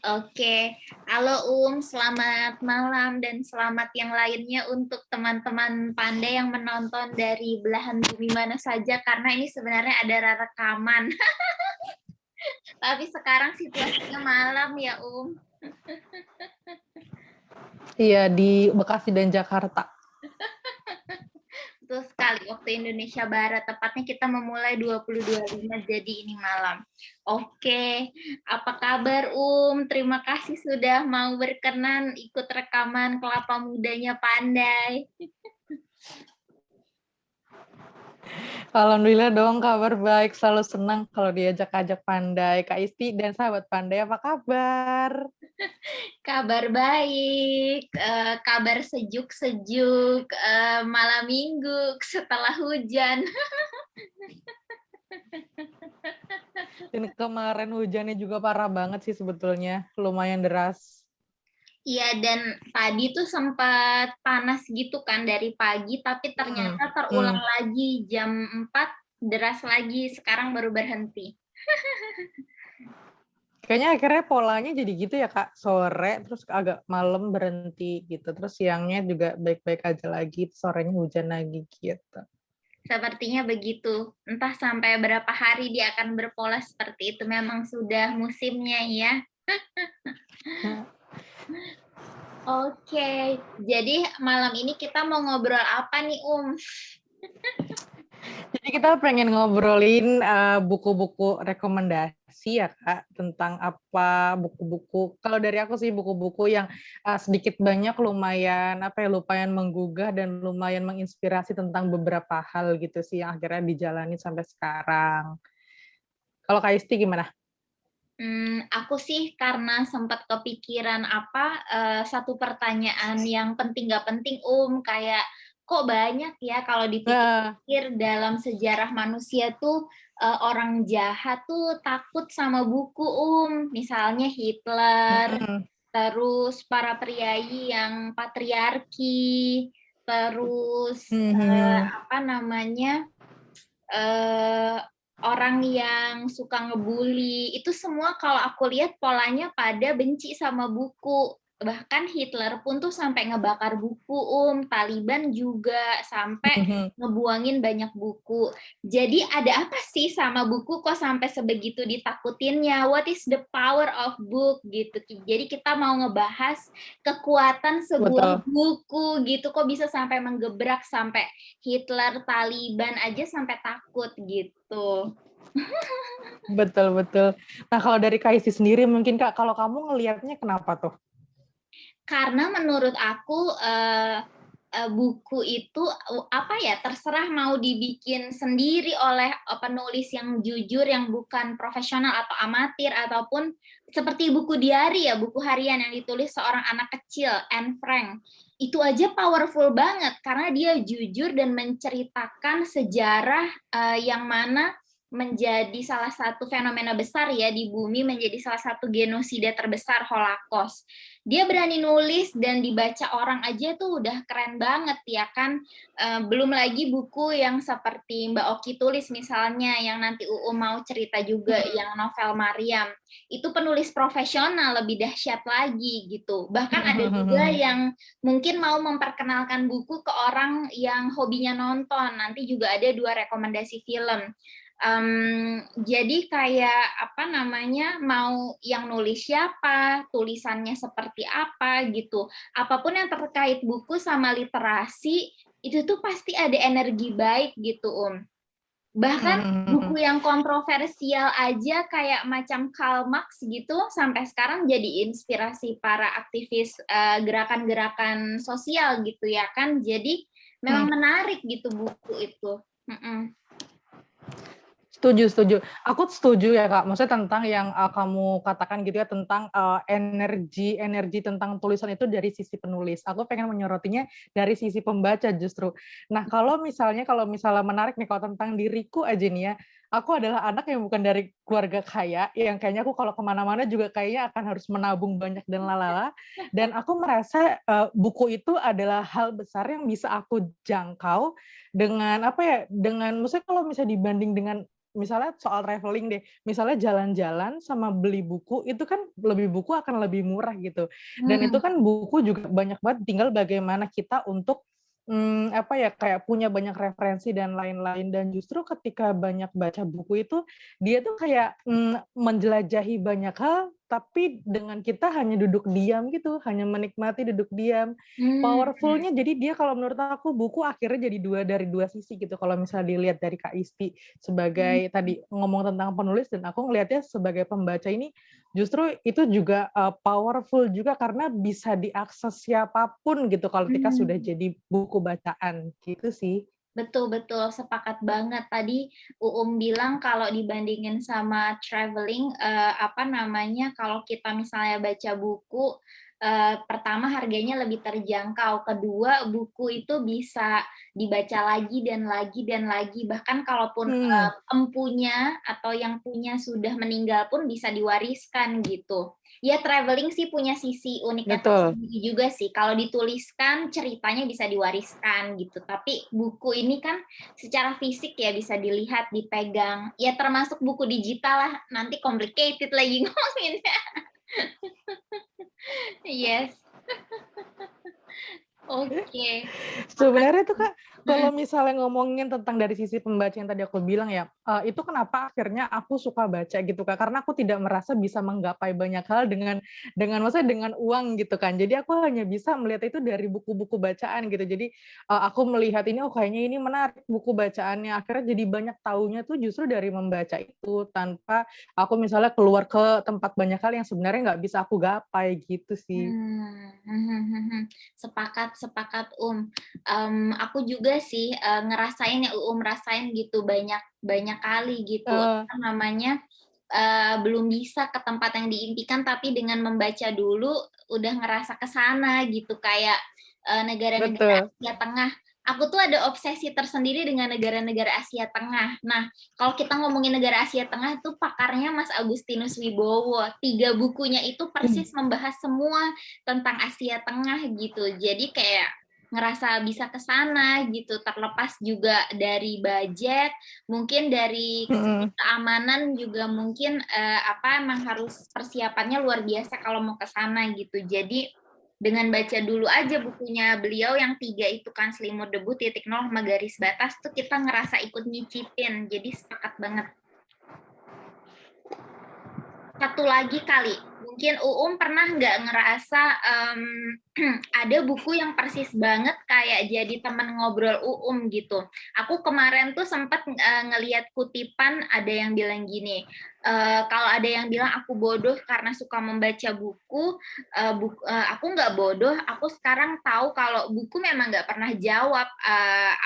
Oke, halo selamat malam dan selamat yang lainnya untuk teman-teman pandai yang menonton dari belahan bumi mana saja, karena ini sebenarnya ada rekaman. Tapi sekarang situasinya malam ya, Iya, di Bekasi dan Jakarta. Betul sekali, waktu Indonesia Barat. Tepatnya kita memulai 20.25, jadi ini malam. Oke, apa kabar Terima kasih sudah mau berkenan ikut rekaman Kelapa Mudanya Pandai. Alhamdulillah dong, kabar baik. Selalu senang kalau diajak-ajak Pandai. Kak Isti dan sahabat Pandai, apa kabar? Kabar baik, kabar sejuk-sejuk, malam minggu setelah hujan. Dan kemarin hujannya juga parah banget sih sebetulnya. Lumayan deras. Iya, dan tadi tuh sempat panas gitu kan dari pagi, tapi ternyata terulang lagi jam 4, deras lagi, sekarang baru berhenti. Kayaknya akhirnya polanya jadi gitu ya Kak, sore terus agak malam berhenti gitu, terus siangnya juga baik-baik aja lagi, sorenya hujan lagi gitu. Sepertinya begitu, entah sampai berapa hari dia akan berpola seperti itu, memang sudah musimnya ya. Oke, jadi malam ini kita mau ngobrol apa nih, Jadi kita pengen ngobrolin buku-buku rekomendasi ya Kak, tentang apa buku-buku. Kalau dari aku sih buku-buku yang sedikit banyak lumayan lumayan menggugah dan lumayan menginspirasi tentang beberapa hal gitu sih yang akhirnya dijalani sampai sekarang. Kalau Kak Isti gimana? Aku sih karena sempat kepikiran satu pertanyaan yang penting gak penting, kayak kok banyak ya kalau dipikir-pikir dalam sejarah manusia tuh orang jahat tuh takut sama buku, misalnya Hitler, terus para priai yang patriarki, terus apa namanya orang yang suka ngebully, itu semua kalau aku lihat polanya pada benci sama buku. Bahkan Hitler pun tuh sampai ngebakar buku, Taliban juga sampai ngebuangin banyak buku. Jadi ada apa sih sama buku kok sampai sebegitu ditakutinnya? What is the power of book gitu. Jadi kita mau ngebahas kekuatan sebuah buku gitu, kok bisa sampai menggebrak sampai Hitler, Taliban aja sampai takut gitu. Betul, betul. Nah, kalau dari Kak Isti sendiri mungkin Kak, kalau kamu ngelihatnya kenapa tuh? Karena menurut aku buku itu terserah mau dibikin sendiri oleh penulis yang jujur, yang bukan profesional atau amatir, ataupun seperti buku diari ya, buku harian yang ditulis seorang anak kecil, Anne Frank. Itu aja powerful banget karena dia jujur dan menceritakan sejarah yang mana menjadi salah satu fenomena besar ya di bumi, menjadi salah satu genosida terbesar, Holocaust. Dia berani nulis dan dibaca orang aja tuh udah keren banget ya kan. Belum lagi buku yang seperti Mbak Oki tulis misalnya, yang nanti mau cerita juga, yang novel Maryam. Itu penulis profesional, lebih dahsyat lagi gitu. Bahkan ada juga yang mungkin mau memperkenalkan buku ke orang yang hobinya nonton. Nanti juga ada 2 rekomendasi film. Jadi kayak mau yang nulis siapa, tulisannya seperti apa gitu. Apapun yang terkait buku sama literasi itu tuh pasti ada energi baik gitu, Bahkan buku yang kontroversial aja kayak macam Karl Marx gitu sampai sekarang jadi inspirasi para aktivis gerakan-gerakan sosial gitu ya kan. Jadi memang menarik gitu buku itu. Setuju. Aku setuju ya Kak. Maksudnya tentang yang kamu katakan gitu ya tentang energi tentang tulisan itu dari sisi penulis. Aku pengen menyorotinya dari sisi pembaca justru. Nah kalau misalnya menarik nih kalau tentang diriku aja nih ya, aku adalah anak yang bukan dari keluarga kaya, yang kayaknya aku kalau kemana-mana juga kayaknya akan harus menabung banyak dan lalala. Dan aku merasa buku itu adalah hal besar yang bisa aku jangkau dengan maksudnya kalau misalnya dibanding dengan misalnya soal traveling deh, misalnya jalan-jalan sama beli buku itu kan buku akan lebih murah gitu. Dan itu Hmm, kan buku juga banyak banget, tinggal bagaimana kita untuk apa ya, kayak punya banyak referensi dan lain-lain. Dan justru ketika banyak baca buku itu, dia tuh kayak, menjelajahi banyak hal, tapi dengan kita hanya duduk diam gitu, hanya menikmati duduk diam. hmm, Powerful-nya jadi dia kalau menurut aku buku akhirnya jadi dari dua sisi gitu, kalau misalnya dilihat dari Kak Isti hmm. sebagai tadi ngomong tentang penulis dan aku ngelihatnya sebagai pembaca ini justru itu juga, powerful juga karena bisa diakses siapapun gitu kalau ketika sudah Hmm. jadi buku bacaan, gitu sih. Betul betul, sepakat banget. Tadi bilang kalau dibandingin sama traveling, apa namanya, kalau kita misalnya baca buku, pertama harganya lebih terjangkau, kedua buku itu bisa dibaca lagi dan lagi dan lagi, bahkan kalaupun, Hmm, empunya atau yang punya sudah meninggal pun bisa diwariskan gitu. Ya traveling sih punya sisi uniknya betul. tersendiri juga sih, kalau dituliskan ceritanya bisa diwariskan gitu, tapi buku ini kan secara fisik ya bisa dilihat, dipegang, ya termasuk buku digital lah, nanti complicated lagi ngomonginnya. Yes, oke. Sebenarnya tuh Makasih. Kak, Mhm, kalau misalnya ngomongin tentang dari sisi pembaca yang tadi aku bilang ya, itu kenapa akhirnya aku suka baca gitu Kak, karena aku tidak merasa bisa menggapai banyak hal maksudnya dengan uang gitu kan. Jadi aku hanya bisa melihat itu dari buku-buku bacaan gitu. Jadi, aku melihat ini, oh kayaknya ini menarik buku bacaannya, akhirnya jadi banyak taunya tuh justru dari membaca itu, tanpa aku misalnya keluar ke tempat banyak hal yang sebenarnya nggak bisa aku gapai gitu sih. sepakat sepakat, aku juga sih, ngerasain yang rasain gitu banyak banyak kali gitu, Heeh, apa namanya, belum bisa ke tempat yang diimpikan, tapi dengan membaca dulu udah ngerasa ke sana gitu, kayak, negara-negara betul. Asia Tengah. Aku tuh ada obsesi tersendiri dengan negara-negara Asia Tengah. Nah, kalau kita ngomongin negara Asia Tengah tuh pakarnya Mas Agustinus Wibowo, 3 bukunya itu persis membahas semua tentang Asia Tengah gitu. Jadi kayak ngerasa bisa ke sana gitu, terlepas juga dari budget, mungkin dari segi Mhm. keamanan juga mungkin, apa, emang harus persiapannya luar biasa kalau mau ke sana gitu. Jadi dengan baca dulu aja bukunya beliau yang 3 itu kan, Selimut Debu, Titik Nol, sama Garis Batas tuh kita ngerasa ikut nyicipin, jadi sepakat banget. Satu lagi kali, mungkin pernah nggak ngerasa, ada buku yang persis banget kayak jadi teman ngobrol gitu. Aku kemarin tuh sempet, ngelihat kutipan ada yang bilang gini, kalau ada yang bilang aku bodoh karena suka membaca buku, aku nggak bodoh, aku sekarang tahu kalau buku memang nggak pernah jawab,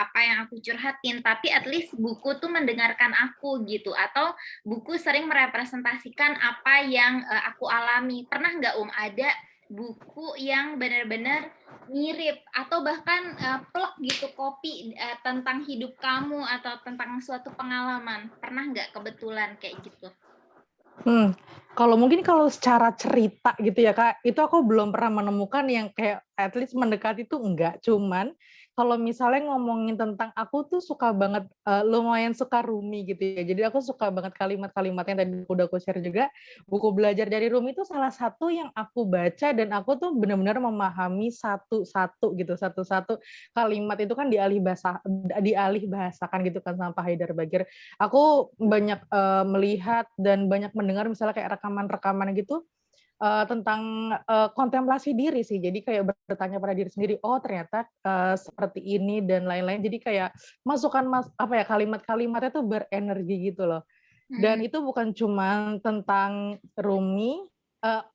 apa yang aku curhatin, tapi at least buku tuh mendengarkan aku gitu, atau buku sering merepresentasikan apa yang, aku alami. Pernah nggak, ada buku yang benar-benar mirip atau bahkan, plek gitu kopi, tentang hidup kamu atau tentang suatu pengalaman? Pernah nggak kebetulan kayak gitu? Kalau mungkin kalau secara cerita gitu ya, Kak, itu aku belum pernah menemukan yang kayak at least mendekati itu enggak. Cuman kalau misalnya ngomongin tentang aku tuh suka banget, lumayan suka Rumi gitu ya. Jadi aku suka banget kalimat-kalimat yang tadi udah aku share juga. Buku Belajar dari Rumi itu salah satu yang aku baca dan aku tuh benar-benar memahami satu-satu gitu, satu-satu kalimat itu kan dialih bahasakan gitu kan sama Pak Haidar Bagir. Aku banyak, melihat dan banyak mendengar misalnya kayak rekaman-rekaman gitu, tentang, kontemplasi diri sih. Jadi kayak bertanya pada diri sendiri, "Oh ternyata, seperti ini," dan lain-lain. Jadi kayak apa ya, kalimat-kalimatnya tuh berenergi gitu loh. Dan Mmm, itu bukan cuma tentang Rumi,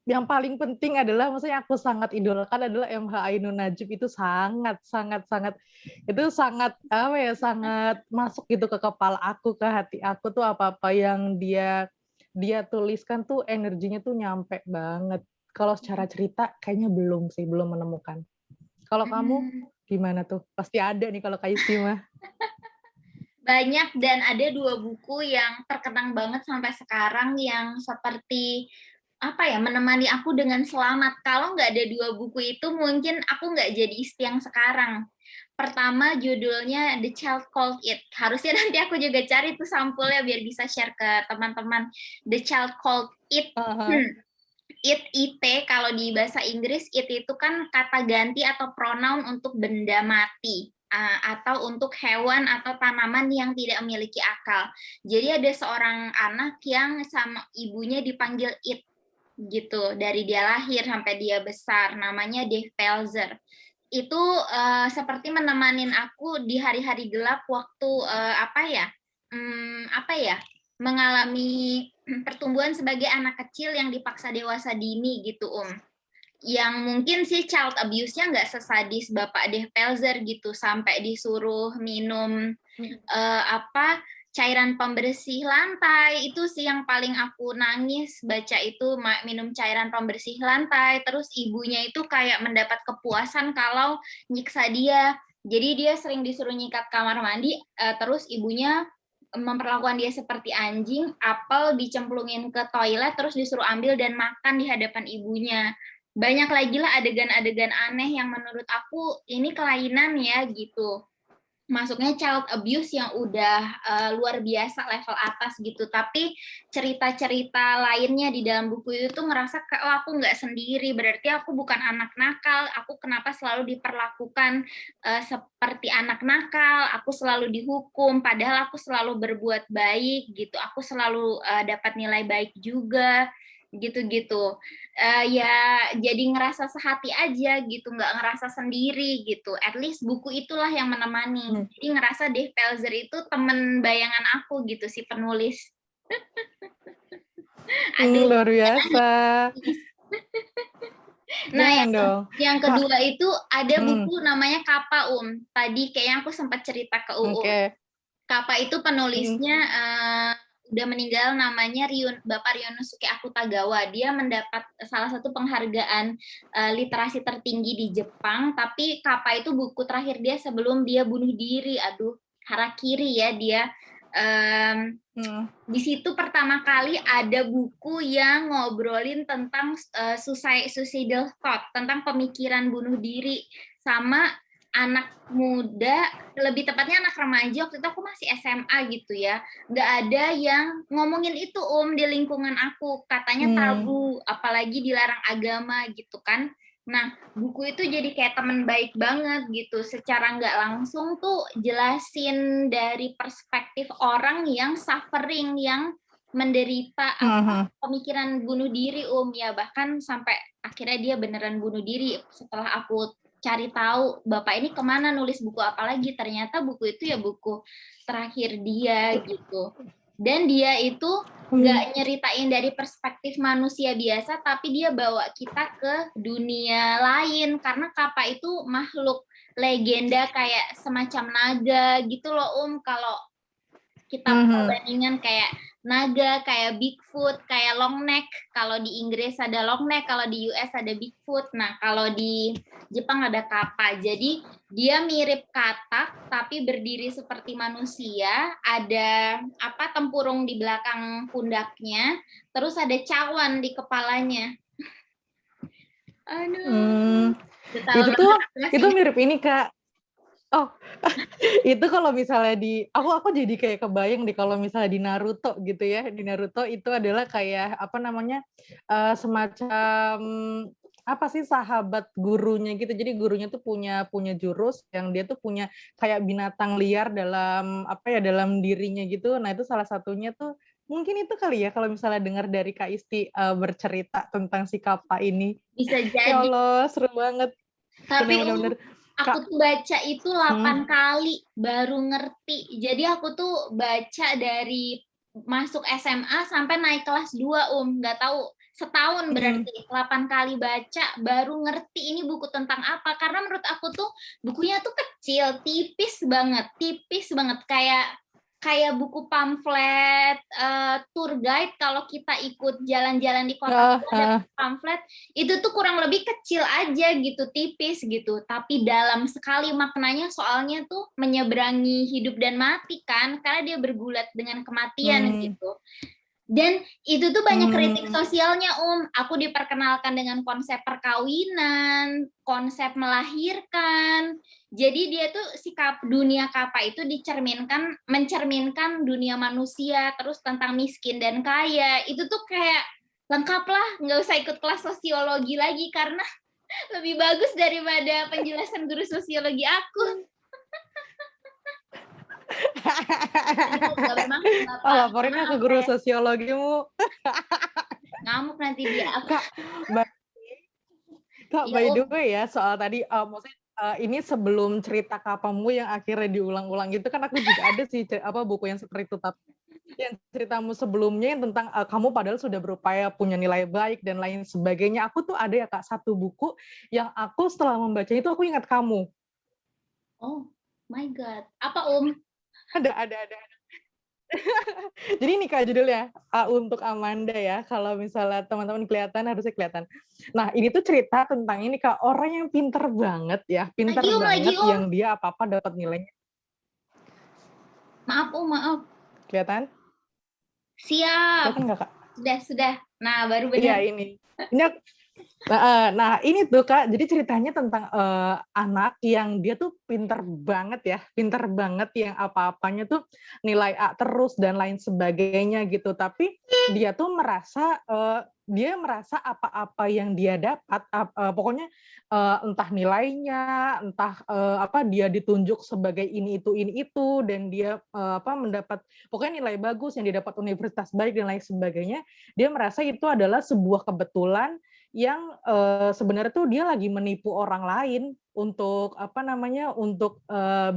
yang paling penting adalah maksudnya aku sangat idolakan adalah MH Ainun Nadjib itu sangat sangat sangat itu sangat, apa ya, sangat masuk gitu ke kepala aku, ke hati aku tuh apa-apa yang dia dia tuliskan tuh energinya tuh nyampe banget. Kalau secara cerita kayaknya belum sih, belum menemukan. Kalau kamu mhm. gimana tuh? Pasti ada nih kalau Kak Isti mah. Banyak dan ada 2 buku yang terkenang banget sampai sekarang yang seperti, apa ya, menemani aku dengan selamat. Kalau nggak ada 2 buku itu mungkin aku nggak jadi istri yang sekarang. Pertama judulnya The Child Called It. Harusnya nanti aku juga cari tuh sampulnya biar bisa share ke teman-teman. The Child Called It. It, kalau di bahasa Inggris, it itu kan kata ganti atau pronoun untuk benda mati. Atau untuk hewan atau tanaman yang tidak memiliki akal. Jadi ada seorang anak yang sama ibunya dipanggil it gitu dari dia lahir sampai dia besar, namanya Dave Pelzer. Itu seperti menemanin aku di hari-hari gelap waktu mengalami pertumbuhan sebagai anak kecil yang dipaksa dewasa dini gitu yang mungkin sih child abuse-nya nggak sesadis Bapak Dave Pelzer gitu sampai disuruh minum cairan pembersih lantai. Itu sih yang paling aku nangis baca itu, minum cairan pembersih lantai. Terus ibunya itu kayak mendapat kepuasan kalau nyiksa dia. Jadi dia sering disuruh nyikat kamar mandi, terus ibunya memperlakukan dia seperti anjing, apel dicemplungin ke toilet terus disuruh ambil dan makan di hadapan ibunya. Banyak lagi lah adegan-adegan aneh yang menurut aku ini kelainan ya gitu. Masuknya child abuse yang udah luar biasa level atas gitu. Tapi cerita-cerita lainnya di dalam buku itu tuh ngerasa kayak aku nggak sendiri, berarti aku bukan anak nakal, aku kenapa selalu diperlakukan seperti anak nakal, aku selalu dihukum padahal aku selalu berbuat baik gitu, aku selalu dapat nilai baik juga gitu-gitu. Ya jadi ngerasa sehati aja gitu, nggak ngerasa sendiri gitu. At least buku itulah yang menemani. Jadi ngerasa Dave Pelzer itu temen bayangan aku gitu, si penulis. Aduh, luar biasa. Nah, yang Kak, kedua itu ada buku namanya Kappa Tadi kayaknya aku sempat cerita ke Kappa itu penulisnya udah meninggal, namanya Bapak Ryonosuke Akutagawa. Dia mendapat salah satu penghargaan literasi tertinggi di Jepang, tapi Kappa itu buku terakhir dia sebelum dia bunuh diri. Aduh, harakiri ya dia. Di situ pertama kali ada buku yang ngobrolin tentang suicidal thought, tentang pemikiran bunuh diri sama anak muda, lebih tepatnya anak remaja. Waktu itu aku masih SMA gitu ya, nggak ada yang ngomongin itu di lingkungan aku, katanya tabu, apalagi dilarang agama gitu kan. Nah, buku itu jadi kayak teman baik banget gitu, secara nggak langsung tuh jelasin dari perspektif orang yang suffering, yang menderita pemikiran bunuh diri ya, bahkan sampai akhirnya dia beneran bunuh diri. Setelah aku cari tahu Bapak ini kemana nulis buku apa lagi, ternyata buku itu ya buku terakhir dia gitu. Dan dia itu nggak nyeritain dari perspektif manusia biasa, tapi dia bawa kita ke dunia lain, karena Kappa itu makhluk legenda kayak semacam naga gitu loh kalau kita perbandingan kayak naga, kayak Bigfoot, kayak long neck. Kalau di Inggris ada long neck, kalau di US ada Bigfoot. Nah, kalau di Jepang ada Kappa. Jadi dia mirip katak tapi berdiri seperti manusia, ada tempurung di belakang pundaknya, terus ada cawan di kepalanya. Aduh. Itu mirip ini, Kak. Oh, itu kalau misalnya aku jadi kayak kebayang kalau misalnya di Naruto gitu ya. Di Naruto itu adalah kayak semacam sahabat gurunya gitu. Jadi gurunya tuh punya jurus yang dia tuh punya kayak binatang liar dalam dirinya gitu. Nah, itu salah satunya tuh mungkin itu kali ya kalau misalnya dengar dari Kak Isti bercerita tentang si Kappa ini. Bisa jadi. Ya Allah, seru banget. Tapi aku tuh baca itu 8 kali baru ngerti. Jadi aku tuh baca dari masuk SMA sampai naik kelas 2, nggak tahu, setahun berarti 8 kali baca baru ngerti ini buku tentang apa. Karena menurut aku tuh bukunya tuh kecil, tipis banget kayak buku pamflet tour guide. Kalau kita ikut jalan-jalan di kota ada pamflet itu tuh kurang lebih kecil aja gitu, tipis gitu, tapi dalam sekali maknanya, soalnya tuh menyeberangi hidup dan mati kan, karena dia bergulat dengan kematian gitu. Dan itu tuh banyak kritik Hmm. sosialnya, Aku diperkenalkan dengan konsep perkawinan, konsep melahirkan. Jadi dia tuh dunia Kappa itu mencerminkan dunia manusia, terus tentang miskin dan kaya. Itu tuh kayak lengkap lah, nggak usah ikut kelas sosiologi lagi karena lebih bagus daripada penjelasan guru sosiologi aku. Aduh, nggak bermaksud Oh, Bapak, minta laporinnya ke maaf guru saya. sosiologimu. Ngamuk nanti dia. Kak, by Kak, Ya, by the way ya, soal tadi, maksudnya, ini sebelum cerita Kapamu yang akhirnya diulang-ulang itu kan aku juga ada sih buku yang seperti itu, tapi yang ceritamu sebelumnya yang tentang, kamu padahal sudah berupaya punya nilai baik dan lain sebagainya. Aku tuh ada ya Kak, satu buku yang aku setelah membaca itu aku ingat kamu. Oh my God. Apa, Ada. Jadi ini Kak judulnya, Untuk Amanda ya, kalau misalnya teman-teman kelihatan, harusnya kelihatan. Nah, ini tuh cerita tentang ini Kak, orang yang pinter banget ya, pinter Lagi, banget Om. yang dia apa-apa dapat nilainya. Maaf, maaf. Kelihatan? Siap. Kelihatan nggak Kak? Sudah. Nah, baru Iya benar. ini. Ini nah ini tuh Kak, jadi ceritanya tentang, anak yang dia tuh pinter banget yang apa-apanya tuh nilai A terus dan lain sebagainya gitu. Tapi dia merasa apa-apa yang dia dapat, pokoknya, entah nilainya, entah, dia ditunjuk sebagai ini itu, dan dia, mendapat pokoknya nilai bagus yang dia dapat universitas baik dan lain sebagainya, dia merasa itu adalah sebuah kebetulan yang, sebenarnya tuh dia lagi menipu orang lain untuk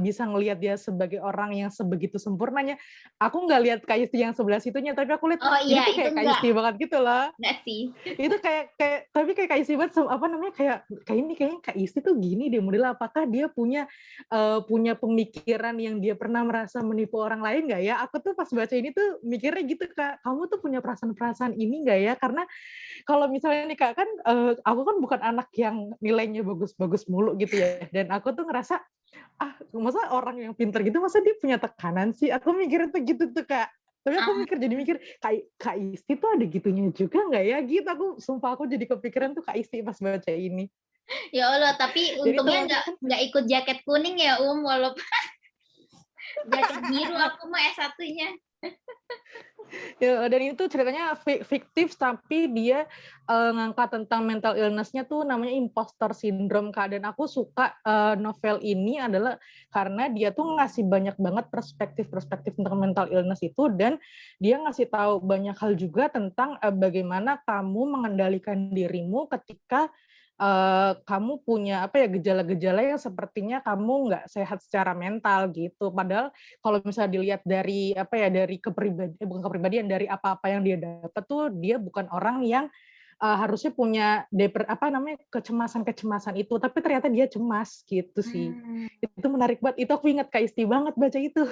bisa ngelihat dia sebagai orang yang sebegitu sempurnanya. Aku nggak lihat Kak Isti yang sebelah situnya, tapi aku lihat Oh ini iya, tuh itu kayak Kak Isti banget gitu loh. enggak sih. Itu kayak kayak tapi kayak Kak Isti banget kayak ini kayaknya Kak Isti tuh gini deh modelnya, apakah dia punya pemikiran yang dia pernah merasa menipu orang lain nggak ya? Aku tuh pas baca ini tuh mikirnya gitu Kak, kamu tuh punya perasaan-perasaan ini nggak ya? Karena kalau misalnya nih Kak, kan, aku kan bukan anak yang nilainya bagus-bagus mulu gitu ya, dan aku tuh ngerasa, masa orang yang pinter gitu, masa dia punya tekanan sih? Aku mikirnya tuh gitu tuh, Kak. Tapi aku jadi mikir, Kak Isti tuh ada gitunya juga nggak ya? Gitu, sumpah aku jadi kepikiran tuh Kak Isti pas baca ini. Ya Allah, tapi Jadi untungnya teman-teman nggak ikut jaket kuning ya, walaupun jaket biru aku mah S1-nya. ya, dan itu ceritanya fiktif tapi dia ngangkat tentang mental illness-nya tuh namanya imposter syndrome Kak, dan aku suka novel ini adalah karena dia tuh ngasih banyak banget perspektif tentang mental illness itu, dan dia ngasih tahu banyak hal juga tentang bagaimana kamu mengendalikan dirimu ketika kamu punya gejala-gejala yang sepertinya kamu nggak sehat secara mental gitu. Padahal kalau misalnya dilihat dari dari bukan kepribadian, dari apa-apa yang dia dapat tuh dia bukan orang yang harusnya punya kecemasan-kecemasan itu, tapi ternyata dia cemas gitu sih. Hmm. Itu menarik banget. Itu aku ingat Kak Isti banget baca itu.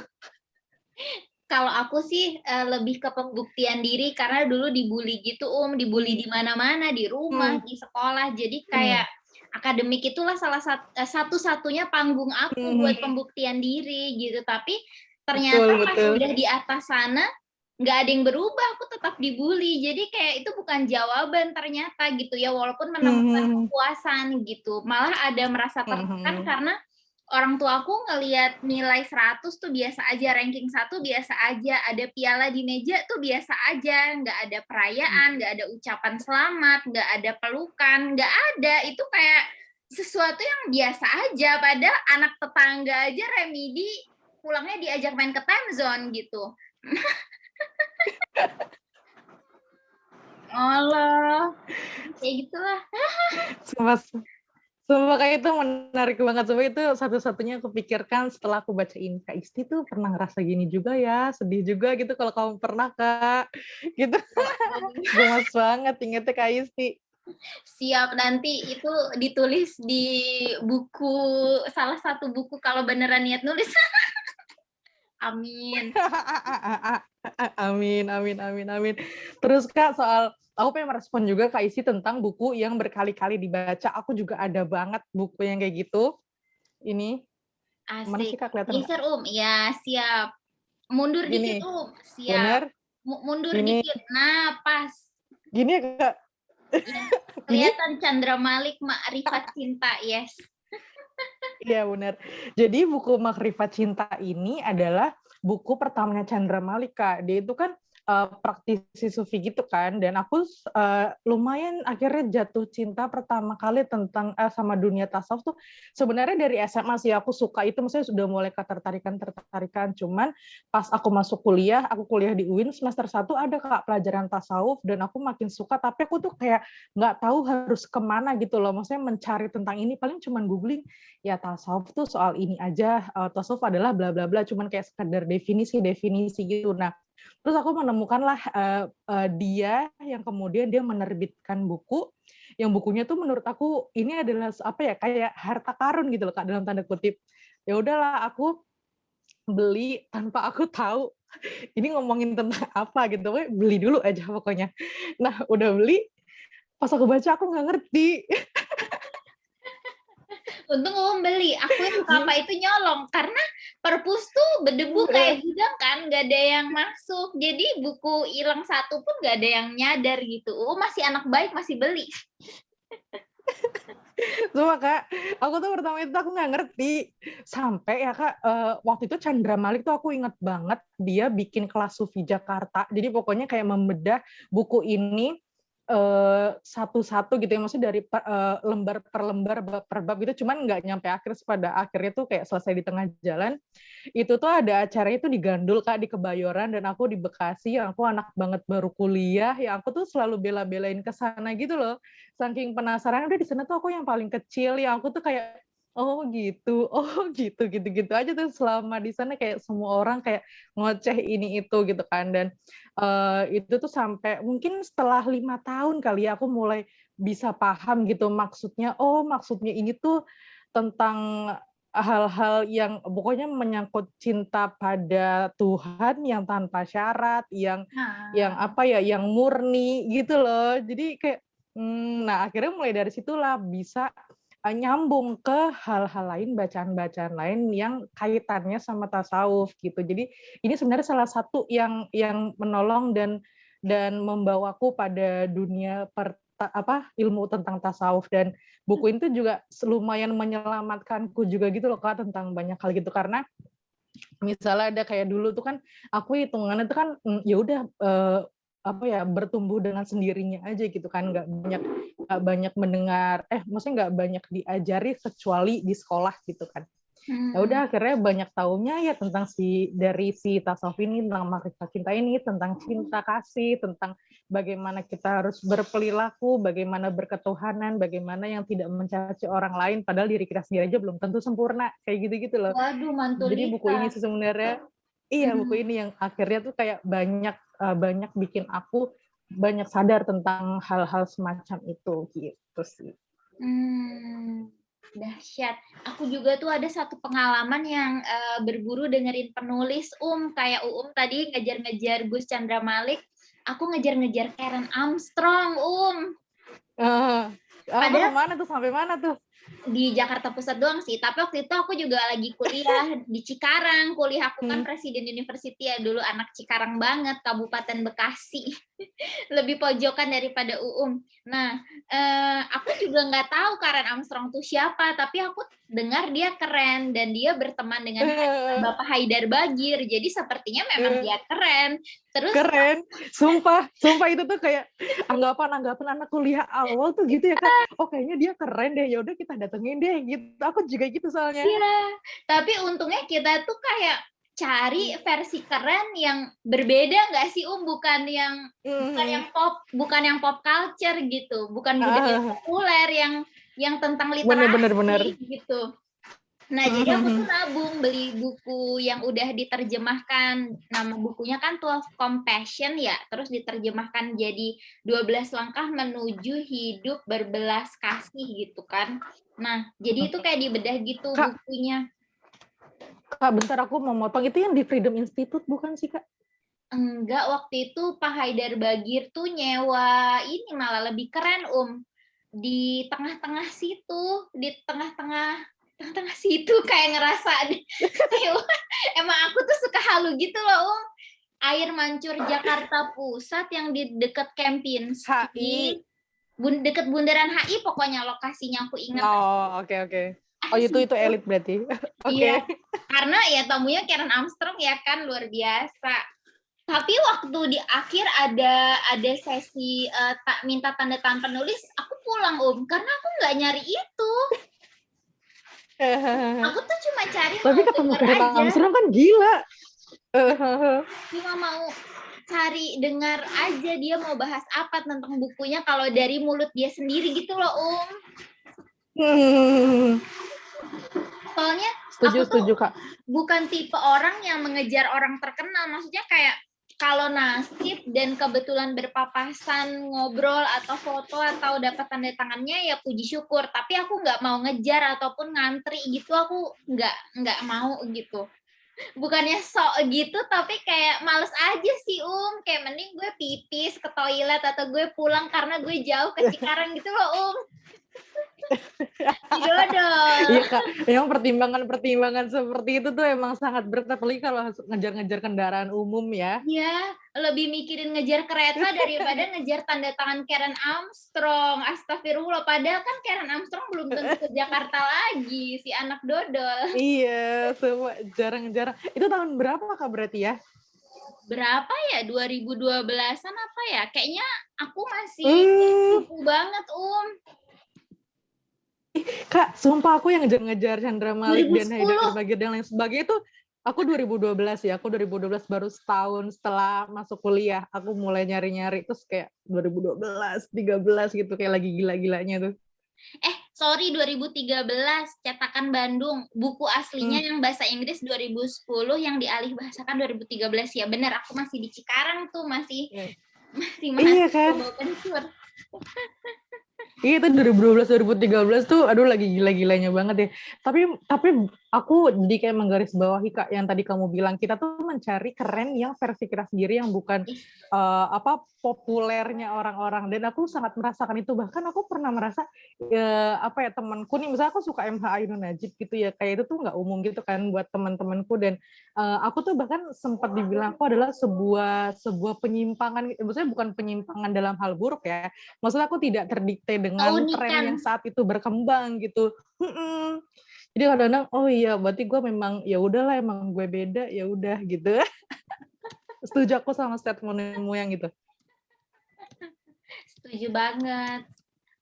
Kalau aku sih lebih ke pembuktian diri karena dulu dibully gitu, dibully Hmm. di mana-mana, di rumah, Hmm. di sekolah. Jadi Hmm. kayak akademik itulah satu-satunya panggung aku Hmm. buat pembuktian diri gitu. Tapi ternyata Betul, pas betul. udah di atas sana nggak ada yang berubah, aku tetap dibully. Jadi kayak itu bukan jawaban ternyata gitu ya, walaupun menemukan Hmm. kepuasan gitu. Malah ada merasa tertekan Hmm. karena orang tua aku ngelihat nilai 100 tuh biasa aja, ranking 1 biasa aja, ada piala di meja tuh biasa aja, nggak ada perayaan, nggak ada ucapan selamat, nggak ada pelukan, nggak ada. Itu kayak sesuatu yang biasa aja, padahal anak tetangga aja remedi pulangnya diajak main ke time zone gitu. Allah, kayak gitulah. Sumpah, sumpah Kak, itu menarik banget. Sumpah itu satu-satunya aku pikirkan setelah aku baca ini. Kak Isti tuh pernah ngerasa gini juga ya, sedih juga gitu kalau kamu pernah Kak. Gitu. Gemas banget ingetnya Kak Isti. Siap, nanti itu ditulis di buku, salah satu buku kalau beneran niat nulis. Amin. Amin, amin, amin, amin. Terus Kak, aku pengen merespon juga Kak Isi tentang buku yang berkali-kali dibaca. Aku juga ada banget buku yang kayak gitu. Ini, mana Asik. sih Kak, kelihatan nggak? Geser, ya siap. Mundur dikit, Gini, Siap. bener? Mundur Gini, dikit. Nah, pas. gini ya Kak. Ya, Gini? kelihatan Chandra Malik Makrifat Cinta, yes. Iya benar. Jadi buku Makrifat Cinta ini adalah buku pertamanya Chandra Malik, Kak. Dia itu kan praktisi sufi gitu kan, dan aku lumayan akhirnya jatuh cinta pertama kali tentang sama dunia tasawuf tuh sebenarnya dari SMA sih. Aku suka itu, maksudnya sudah mulai ketertarikan, cuman pas aku kuliah di UIN semester 1 ada Kak pelajaran tasawuf, dan aku makin suka, tapi aku tuh kayak nggak tahu harus kemana gitu loh, maksudnya mencari tentang ini paling cuman googling, ya tasawuf tuh soal ini aja, tasawuf adalah bla bla bla, cuman kayak sekedar definisi gitu. Nah, terus aku menemukanlah dia yang kemudian dia menerbitkan buku, yang bukunya tuh menurut aku ini adalah apa ya, kayak harta karun gitu loh Kak, dalam tanda kutip. Ya udahlah aku beli tanpa aku tahu ini ngomongin tentang apa gitu, beli dulu aja pokoknya. Nah udah beli, pas aku baca aku nggak ngerti. Untung beli. Aku yang apa itu nyolong karena perpus tuh berdebu kayak gudang kan, nggak ada yang masuk. Jadi buku hilang satu pun nggak ada yang nyadar gitu. Masih anak baik masih beli. Cuma Kak, aku tuh pertama itu aku nggak ngerti. Sampai ya Kak, waktu itu Chandra Malik tuh aku inget banget, dia bikin kelas Sufi Jakarta. Jadi pokoknya kayak membedah buku ini satu-satu gitu ya, maksudnya dari lembar per lembar, bab per bab gitu, cuman nggak nyampe akhir, pada akhirnya tuh kayak selesai di tengah jalan. Itu tuh ada acaranya itu di Gandul Kak, di Kebayoran, dan aku di Bekasi, yang aku anak banget baru kuliah, ya aku tuh selalu bela-belain ke sana gitu loh. Saking penasaran, udah di sana tuh aku yang paling kecil, yang aku tuh kayak oh gitu, oh gitu, gitu-gitu aja tuh selama di sana, kayak semua orang kayak ngoceh ini itu gitu kan. Dan itu tuh sampai mungkin setelah 5 tahun kali ya aku mulai bisa paham gitu maksudnya, oh maksudnya ini tuh tentang hal-hal yang pokoknya menyangkut cinta pada Tuhan yang tanpa syarat, yang Nah, apa ya, yang murni gitu loh. Jadi kayak nah akhirnya mulai dari situlah bisa nyambung ke hal-hal lain, bacaan-bacaan lain yang kaitannya sama tasawuf gitu. Jadi ini sebenarnya salah satu yang menolong dan membawaku pada dunia ilmu tentang tasawuf, dan buku itu juga lumayan menyelamatkanku juga gitu loh Kak, tentang banyak hal gitu. Karena misalnya ada kayak dulu tuh kan aku hitungannya tuh kan ya udah apa ya, bertumbuh dengan sendirinya aja gitu kan, nggak banyak mendengar, maksudnya nggak banyak diajari kecuali di sekolah gitu kan. Ya udah akhirnya banyak taunya ya tentang dari si tasawuf ini, tentang makrifat cinta ini, tentang cinta kasih, tentang bagaimana kita harus berperilaku, bagaimana berketuhanan, bagaimana yang tidak mencaci orang lain padahal diri kita sendiri aja belum tentu sempurna, kayak gitu-gitu loh. waduh Jadi buku ini Mantulita. sih sebenarnya, iya buku ini yang akhirnya tuh kayak banyak bikin aku banyak sadar tentang hal-hal semacam itu gitu sih. Dahsyat. Aku juga tuh ada satu pengalaman yang berburu dengerin penulis kayak tadi ngejar-ngejar Gus Chandra Malik, aku ngejar-ngejar Karen Armstrong Apa Padahal kemana tuh, sampai mana tuh? di Jakarta Pusat doang sih, tapi waktu itu aku juga lagi kuliah di Cikarang. Kuliah aku kan Presiden University ya, dulu anak Cikarang banget, Kabupaten Bekasi. Lebih pojokan daripada Nah, aku juga nggak tahu Karen Armstrong tuh siapa, tapi aku dengar dia keren dan dia berteman dengan Bapak Haidar Bagir, jadi sepertinya memang dia keren. Terus Keren, sumpah itu tuh kayak anggapan anak kuliah awal tuh gitu ya Kak, oh kayaknya dia keren deh, ya udah kita datengin deh gitu, aku juga gitu soalnya. iya, tapi untungnya kita tuh kayak cari versi keren yang berbeda nggak sih bukan yang pop culture gitu, bukan budaya populer yang tentang Bener. literasi gitu. Nah, jadi aku tuh nabung beli buku yang udah diterjemahkan. Nama bukunya kan 12 Compassion ya, terus diterjemahkan jadi 12 langkah menuju hidup berbelas kasih gitu kan. Nah, jadi itu kayak dibedah gitu Kak, bukunya. Kak bentar aku mau motong, itu yang di Freedom Institute bukan sih Kak? Enggak, waktu itu Pak Haidar Bagir tuh nyewa ini malah lebih keren di tengah-tengah situ, di tengah-tengah situ kayak ngerasa emang aku tuh suka halu gitu loh Air Mancur Jakarta Pusat yang di dekat Kempinski, HI. deket Bundaran HI pokoknya lokasinya aku ingat. Oh, oke. Oh, itu elit berarti. Oke. Iya, karena ya tamunya Karen Armstrong ya kan, luar biasa. Tapi waktu di akhir ada sesi tak minta tanda tangan penulis, aku pulang karena aku nggak nyari itu. Aku tuh cuma cari Tapi mau ketemu denger Karen aja. Armstrong kan gila. Cuma mau cari dengar aja dia mau bahas apa tentang bukunya kalau dari mulut dia sendiri gitu loh, Soalnya aku tuh Setuju, Kak. bukan tipe orang yang mengejar orang terkenal. Maksudnya kayak kalau nasib dan kebetulan berpapasan ngobrol atau foto atau dapat tanda tangannya ya puji syukur. Tapi aku nggak mau ngejar ataupun ngantri gitu. Aku nggak mau gitu. Bukannya sok gitu, tapi kayak males aja sih, Kayak mending gue pipis ke toilet atau gue pulang karena gue jauh ke Cikarang gitu loh, Dodol. Iya, Kak. Yang pertimbangan seperti itu tuh emang sangat berat, apalagi kalau ngejar-ngejar kendaraan umum ya. Ya, lebih mikirin ngejar kereta daripada ngejar tanda tangan Karen Armstrong. Astagfirullah, padahal kan Karen Armstrong belum tentu ke Jakarta lagi, si anak dodol. Iya, semua jarang-jarang. Itu tahun berapa, Kak, berarti ya? Berapa ya? 2012-an apa ya? Kayaknya aku masih cukup banget, Kak, sumpah aku yang ngejar-ngejar Chandra Malik dan 2010. Haidar Bagir dan lain sebagainya itu aku 2012 ya. Aku 2012 baru setahun setelah masuk kuliah. Aku mulai nyari-nyari terus kayak 2012, 13 gitu kayak lagi gila-gilanya tuh. Sorry, 2013 cetakan Bandung. Buku aslinya yang bahasa Inggris 2010, yang dialih bahasakan 2013. Ya benar, aku masih di Cikarang tuh, masih Iya kan? pencur. Iya itu 2012 2013 tuh aduh lagi gila-gilanya banget ya. Tapi aku jadi kayak menggarisbawahi Kak yang tadi kamu bilang kita tuh mencari keren yang versi kita sendiri yang bukan populernya orang-orang dan aku sangat merasakan itu. Bahkan aku pernah merasa temanku nih misalnya aku suka MH Ainun Najib gitu ya. Kayak itu tuh nggak umum gitu kan buat teman-temanku dan aku tuh bahkan sempat dibilang aku adalah sebuah penyimpangan, maksudnya bukan penyimpangan dalam hal buruk ya. Maksudnya aku tidak terdikte dengan tren yang saat itu berkembang gitu. Jadi kadang-kadang oh iya berarti gue memang ya udahlah emang gue beda ya udah gitu. Setuju aku sama statementmu yang gitu. Setuju banget.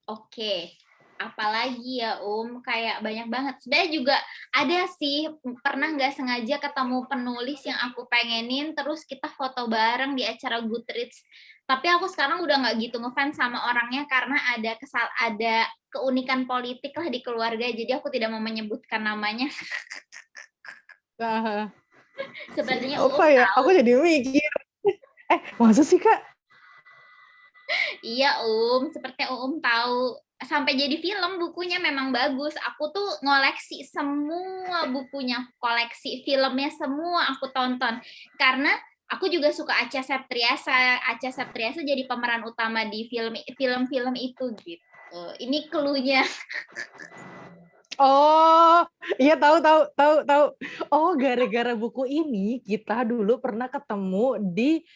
Oke. Apalagi ya kayak banyak banget. Sebenarnya juga ada sih, pernah nggak sengaja ketemu penulis yang aku pengenin, terus kita foto bareng di acara Goodreads. Tapi aku sekarang udah nggak gitu ngefans sama orangnya karena ada keunikan politik lah di keluarga, jadi aku tidak mau menyebutkan namanya. Sepertinya apa ya? tahu. Aku jadi mikir. Masa sih Kak? Iya sepertinya tahu. Sampai jadi film, bukunya memang bagus. Aku tuh ngoleksi semua bukunya, koleksi filmnya semua aku tonton. Karena aku juga suka Acha Septriasa. Acha Septriasa jadi pemeran utama di film-film itu gitu. Ini clue-nya. Oh, iya tahu. Oh, gara-gara buku ini kita dulu pernah ketemu di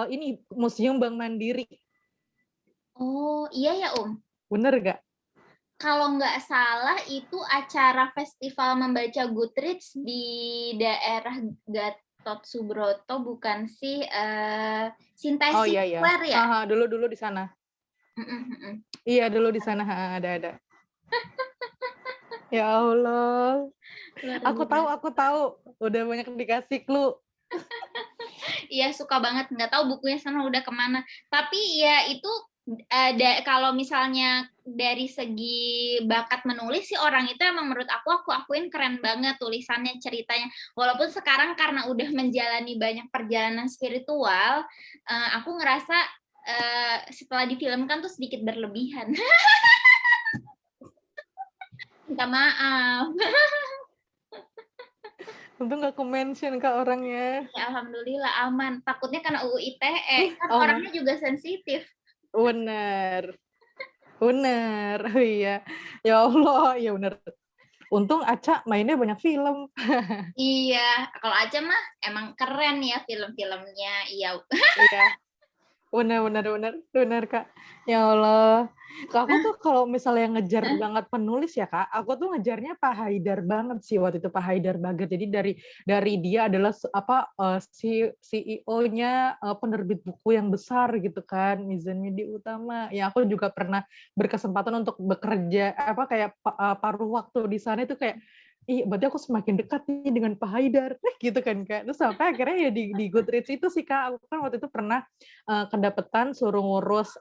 ini Museum Bank Mandiri. Oh, iya ya, Bener gak? Kalau nggak salah itu acara festival membaca Goodreads di daerah Gatot Subroto, bukan sih? Sintesis Oh iya. Square ya? Dulu di sana. Iya, dulu di sana ada. Ya Allah. Aku tahu. Udah banyak dikasih clue. Iya, suka banget. Nggak tahu bukunya sana udah kemana. Tapi ya itu kalau misalnya dari segi bakat menulis sih orang itu emang menurut aku akuin keren banget tulisannya, ceritanya. Walaupun sekarang karena udah menjalani banyak perjalanan spiritual, aku ngerasa setelah difilmkan tuh sedikit berlebihan. Minta maaf. Untung nggak ke-mention Kak orangnya. Ya, alhamdulillah aman. Takutnya karena UU ITE, kan orangnya juga sensitif. Bener. Oh iya. Ya Allah, ya bener. Untung Aca mainnya banyak film. Iya, kalau Aca mah emang keren ya film-filmnya. Iya. Iya. Benar, Kak. Ya Allah. Kak, aku tuh kalau misalnya ngejar banget penulis ya, Kak, aku tuh ngejarnya Pak Haidar banget sih waktu itu, Pak Haidar Bagir. Jadi dari dia adalah si CEO-nya penerbit buku yang besar gitu kan, Mizan Midi Utama. Ya aku juga pernah berkesempatan untuk bekerja kayak paruh waktu di sana itu kayak berarti aku semakin dekat nih dengan Pak Haidar, gitu kan, Kak. Terus sampai akhirnya ya di Goodreads itu sih, Kak, aku kan waktu itu pernah kedapetan suruh ngurus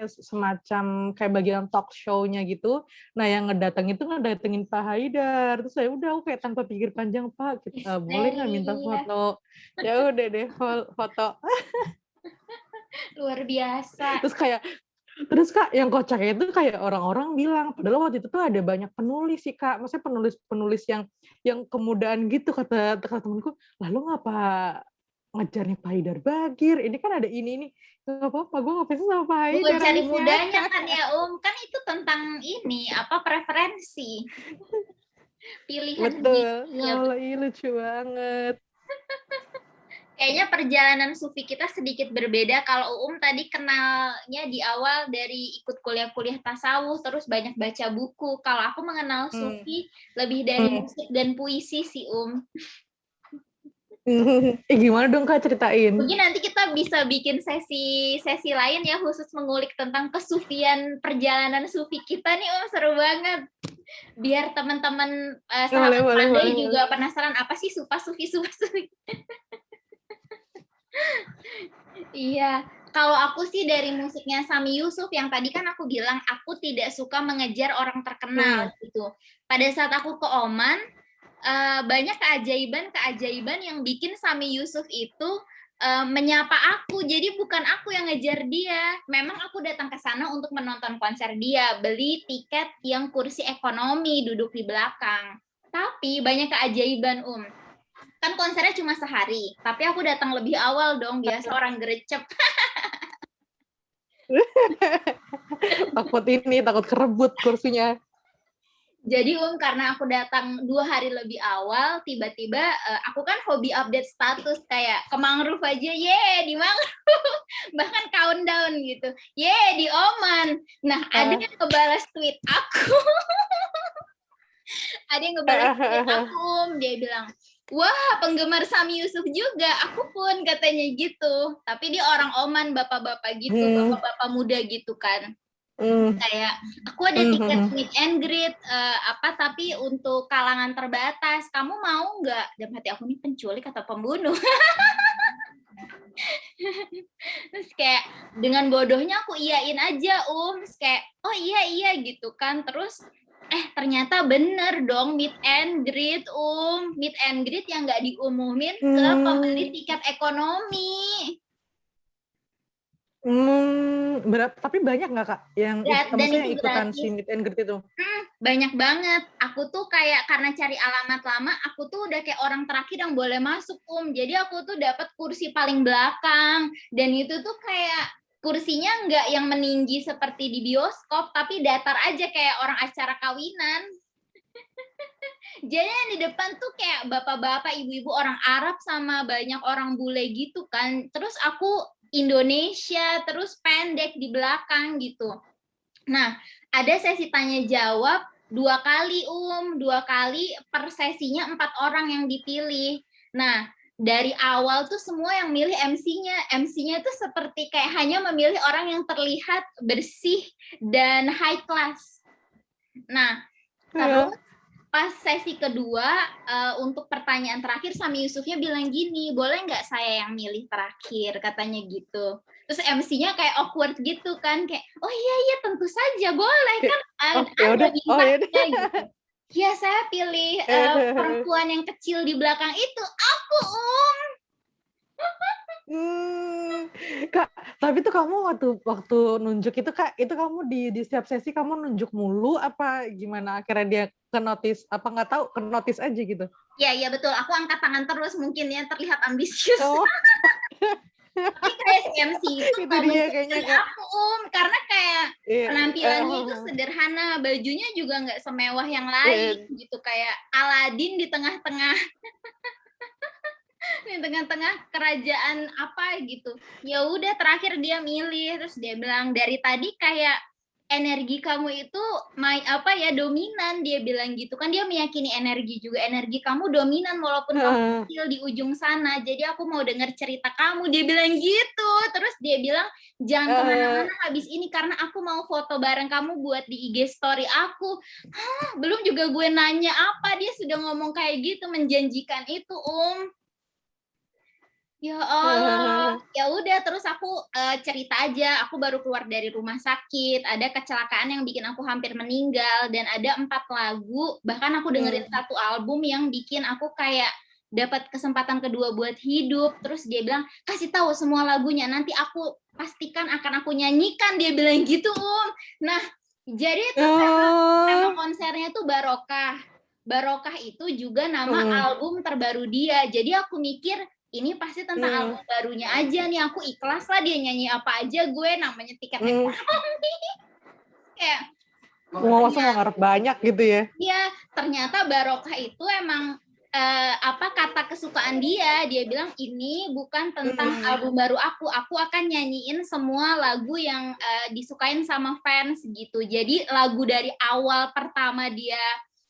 semacam kayak bagian talk show-nya gitu. Nah, yang ngedatengin Pak Haidar. Terus ya udah aku kayak tanpa pikir panjang, Pak, boleh nggak minta Iya, foto? Ya udah deh foto. luar biasa. Terus Kak, yang kocaknya itu kayak orang-orang bilang, padahal waktu itu tuh ada banyak penulis sih Kak, maksudnya penulis-penulis yang kemudahan gitu kata temanku, lalu ngapa ngejarnya Pak Haidar Bagir? Ini kan ada ini, nggak apa-apa, gue ngefans sama Pak Bukan Haidar cari habisnya. mudanya kan ya, Kan itu tentang ini, preferensi. Pilihan hidup. Betul, ya Ya, Allah, ini lucu banget. kayaknya perjalanan Sufi kita sedikit berbeda. Kalau tadi kenalnya di awal dari ikut kuliah-kuliah tasawuf, terus banyak baca buku. Kalau aku mengenal Sufi lebih dari musik dan puisi sih, Gimana dong Kak, ceritain? Mungkin nanti kita bisa bikin sesi lain ya, khusus mengulik tentang kesufian perjalanan Sufi kita nih, seru banget. Biar teman-teman sahabat pandai juga penasaran apa sih Sufi. Iya, kalau aku sih dari musiknya Sami Yusuf yang tadi kan aku bilang aku tidak suka mengejar orang terkenal gitu. Pada saat aku ke Oman, banyak keajaiban yang bikin Sami Yusuf itu menyapa aku. Jadi bukan aku yang ngejar dia. Memang aku datang ke sana untuk menonton konser dia, beli tiket yang kursi ekonomi, duduk di belakang. Tapi banyak keajaiban, Kan konsernya cuma sehari, tapi aku datang lebih awal dong, biasa orang gercep. Takut kerebut kursinya. Jadi karena aku datang 2 hari lebih awal, tiba-tiba aku kan hobi update status kayak ke mangrove aja, di mangrove, bahkan countdown gitu, di Oman. Nah, ada yang ngebalas tweet aku, dia bilang, wah penggemar Sami Yusuf juga, aku pun katanya gitu. Tapi dia orang Oman, bapak-bapak gitu, bapak-bapak muda gitu kan. Kayak aku ada tiket meet and greet tapi untuk kalangan terbatas, kamu mau nggak? Dan hati aku nih penculik atau pembunuh. Terus kayak dengan bodohnya aku iyain aja, Terus kayak oh iya gitu kan. Terus ternyata bener dong meet and greet, meet and greet yang nggak diumumin ke pembeli tiket ekonomi. Tapi banyak nggak Kak yang maksudnya ikutan si meet and greet itu? Banyak banget. Aku tuh kayak karena cari alamat lama, aku tuh udah kayak orang terakhir yang boleh masuk, Jadi aku tuh dapat kursi paling belakang, dan itu tuh kayak kursinya nggak yang meninggi seperti di bioskop, tapi datar aja kayak orang acara kawinan. Jadi yang di depan tuh kayak bapak-bapak, ibu-ibu orang Arab sama banyak orang bule gitu kan. Terus aku Indonesia, terus pendek di belakang gitu. Nah, ada sesi tanya jawab 2 kali, 2 kali per sesinya 4 orang yang dipilih. Nah, dari awal tuh semua yang milih MC-nya. MC-nya tuh seperti kayak hanya memilih orang yang terlihat bersih dan high class. Nah, terus pas sesi kedua, untuk pertanyaan terakhir, Sami Yusufnya bilang gini, boleh nggak saya yang milih terakhir, katanya gitu. Terus MC-nya kayak awkward gitu kan, kayak, oh iya tentu saja, boleh kan, ada bintangnya gitu. Ya saya pilih perempuan yang kecil di belakang itu, aku Kak, tapi tuh kamu waktu nunjuk itu Kak, itu kamu di setiap sesi kamu nunjuk mulu apa gimana? Akhirnya dia ke notice apa nggak tahu ke notice aja gitu? Iya betul, aku angkat tangan terus mungkin ya terlihat ambisius. Oh. Tapi kayak MC itu dia kayaknya Kak. Aku karena kayak Iya, penampilannya itu sederhana, bajunya juga nggak semewah yang lain gitu, kayak Aladin di tengah-tengah kerajaan apa gitu. Ya udah terakhir dia milih, terus dia bilang dari tadi kayak energi kamu itu dominan, dia bilang gitu kan, dia meyakini energi kamu dominan walaupun kamu kecil di ujung sana, jadi aku mau dengar cerita kamu, dia bilang gitu. Terus dia bilang jangan kemana-mana habis ini karena aku mau foto bareng kamu buat di IG story aku. Belum juga gue nanya apa, dia sudah ngomong kayak gitu, menjanjikan itu. Ya Allah, ya udah terus aku cerita aja, aku baru keluar dari rumah sakit, ada kecelakaan yang bikin aku hampir meninggal, dan ada 4 lagu, bahkan aku dengerin satu album yang bikin aku kayak dapat kesempatan kedua buat hidup. Terus dia bilang, kasih tahu semua lagunya, nanti aku pastikan akan aku nyanyikan, dia bilang gitu. Nah, jadi itu tema konsernya tuh Barokah. Barokah itu juga nama album terbaru dia. Jadi aku mikir ini pasti tentang album barunya aja nih, aku ikhlas lah dia nyanyi apa aja, gue namanya tiket ekonomi. Kayak mau ngarep banyak gitu ya. Iya, ternyata Barokah itu emang kata kesukaan dia bilang ini bukan tentang album baru aku akan nyanyiin semua lagu yang disukain sama fans gitu. Jadi lagu dari awal pertama dia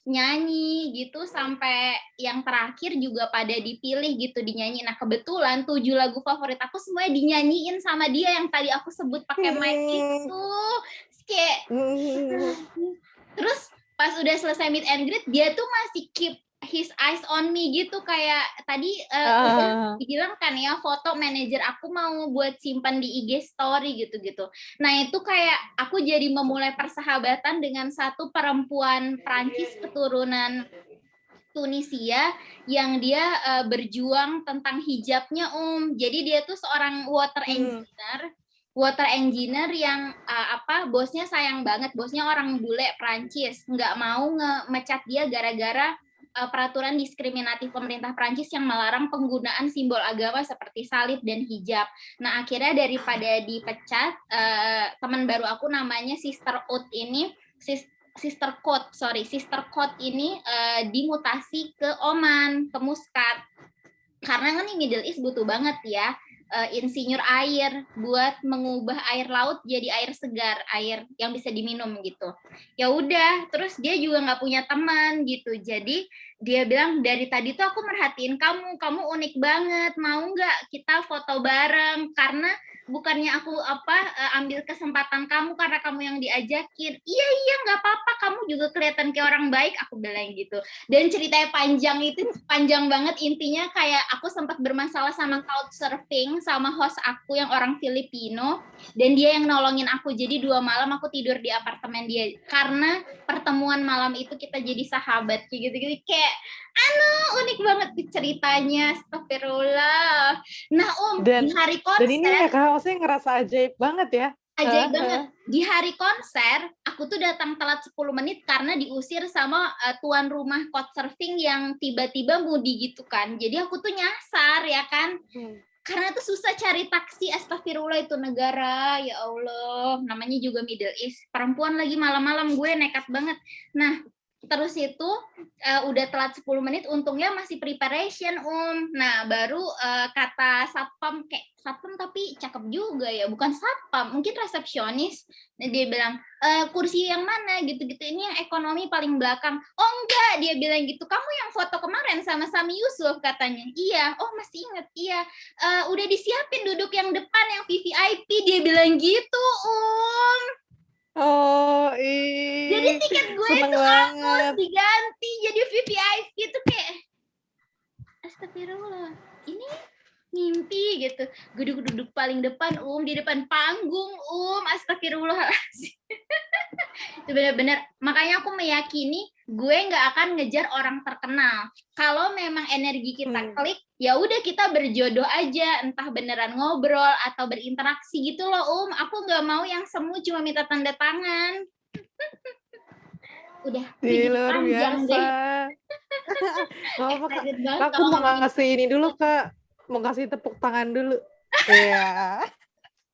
nyanyi gitu sampai yang terakhir juga pada dipilih gitu dinyanyi. Nah kebetulan 7 lagu favorit aku semuanya dinyanyiin sama dia yang tadi aku sebut pakai mic itu. Kayak terus pas udah selesai meet and greet dia tuh masih keep his eyes on me gitu, kayak tadi udah dibilang kan ya, foto manajer aku mau buat simpan di IG story gitu-gitu. Nah itu kayak aku jadi memulai persahabatan dengan satu perempuan Prancis keturunan Tunisia yang dia berjuang tentang hijabnya jadi dia tuh seorang water engineer yang bosnya sayang banget, bosnya orang bule Prancis, nggak mau ngemecat dia gara-gara peraturan diskriminatif pemerintah Prancis yang melarang penggunaan simbol agama seperti salib dan hijab. Nah akhirnya daripada dipecat, teman baru aku namanya Sister Code ini dimutasi ke Oman, ke Muscat. Karena kan di Middle East butuh banget ya insinyur air buat mengubah air laut jadi air segar, air yang bisa diminum gitu. Ya udah, terus dia juga nggak punya teman gitu. Jadi dia bilang dari tadi tuh aku merhatiin kamu unik banget, mau nggak kita foto bareng, karena bukannya aku ambil kesempatan kamu karena kamu yang diajakin. Iya nggak apa-apa, kamu juga kelihatan kayak orang baik, aku bilang gitu. Dan ceritanya panjang banget, intinya kayak aku sempat bermasalah sama couchsurfing sama host aku yang orang Filipino, dan dia yang nolongin aku. Jadi 2 malam aku tidur di apartemen dia karena pertemuan malam itu kita jadi sahabat kayak gitu-gitu. Kayak unik banget ceritanya, astagfirullah. Nah di hari konser, dan ini ya Kak, maksudnya ngerasa ajaib banget ya. Ajaib banget. Di hari konser, aku tuh datang telat 10 menit karena diusir sama tuan rumah couchsurfing yang tiba-tiba mudi gitu kan. Jadi aku tuh nyasar ya kan. Karena tuh susah cari taksi, astagfirullah itu negara, ya Allah. Namanya juga Middle East. Perempuan lagi malam-malam, gue nekat banget. Nah, terus itu udah telat 10 menit, untungnya masih preparation Nah baru kata satpam, kayak satpam tapi cakep juga ya, bukan satpam, mungkin resepsionis. Nah, dia bilang kursi yang mana gitu-gitu, ini yang ekonomi paling belakang. Oh enggak, dia bilang gitu, kamu yang foto kemarin sama Sami Yusuf katanya. Iya, oh masih inget, iya. Udah disiapin duduk yang depan yang VVIP, dia bilang gitu jadi tiket gue itu harus diganti jadi VVIP. Itu kayak astagfirullah, ini mimpi gitu. Gue duduk paling depan di depan panggung astagfirullahaladzim. Itu benar-benar, makanya aku meyakini gue nggak akan ngejar orang terkenal. Kalau memang energi kita klik, ya udah kita berjodoh aja, entah beneran ngobrol atau berinteraksi gitu loh Aku nggak mau yang semu cuma minta tanda tangan. Udah luar biasa. Aku mau ngasih ini dulu Kak, mau kasih tepuk tangan dulu. Iya.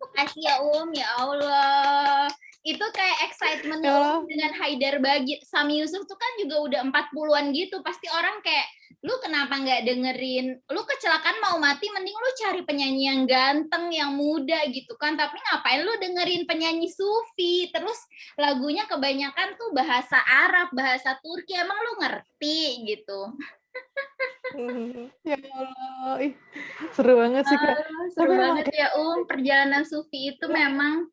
Makasih ya ya Allah. Itu excitement-nya Ya Allah. dengan Haidar Bagir. Sami Yusuf tuh kan juga udah 40-an gitu. Pasti orang kayak, lu kenapa nggak dengerin, lu kecelakaan mau mati, mending lu cari penyanyi yang ganteng, yang muda gitu kan. Tapi ngapain lu dengerin penyanyi Sufi? Terus lagunya kebanyakan tuh bahasa Arab, bahasa Turki. Emang lu ngerti gitu? Ya Allah, ih, seru banget sih Kak. Seru Tapi emang banget ya perjalanan Sufi itu memang.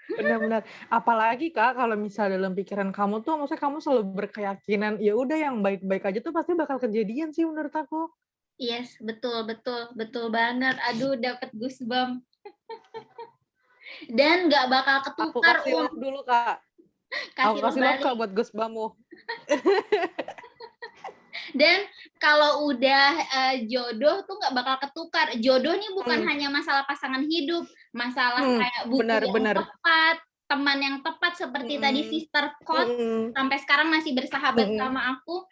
benar-benar, apalagi Kak, kalau misalnya dalam pikiran kamu tuh, maksudnya kamu selalu berkeyakinan, ya udah yang baik-baik aja tuh pasti bakal kejadian sih menurut aku. Yes, betul betul betul banget. Aduh, dapat goosebump. Dan nggak bakal Aku ketukar, kasih love dulu Kak. Aku kasih lo kasih love Kak balik. buat Gusbamu. Dan kalau udah jodoh tuh nggak bakal ketukar. Jodoh nih bukan hanya masalah pasangan hidup, masalah kayak buku yang Benar-benar. tepat, teman yang tepat seperti tadi Sister Coach sampai sekarang masih bersahabat sama aku.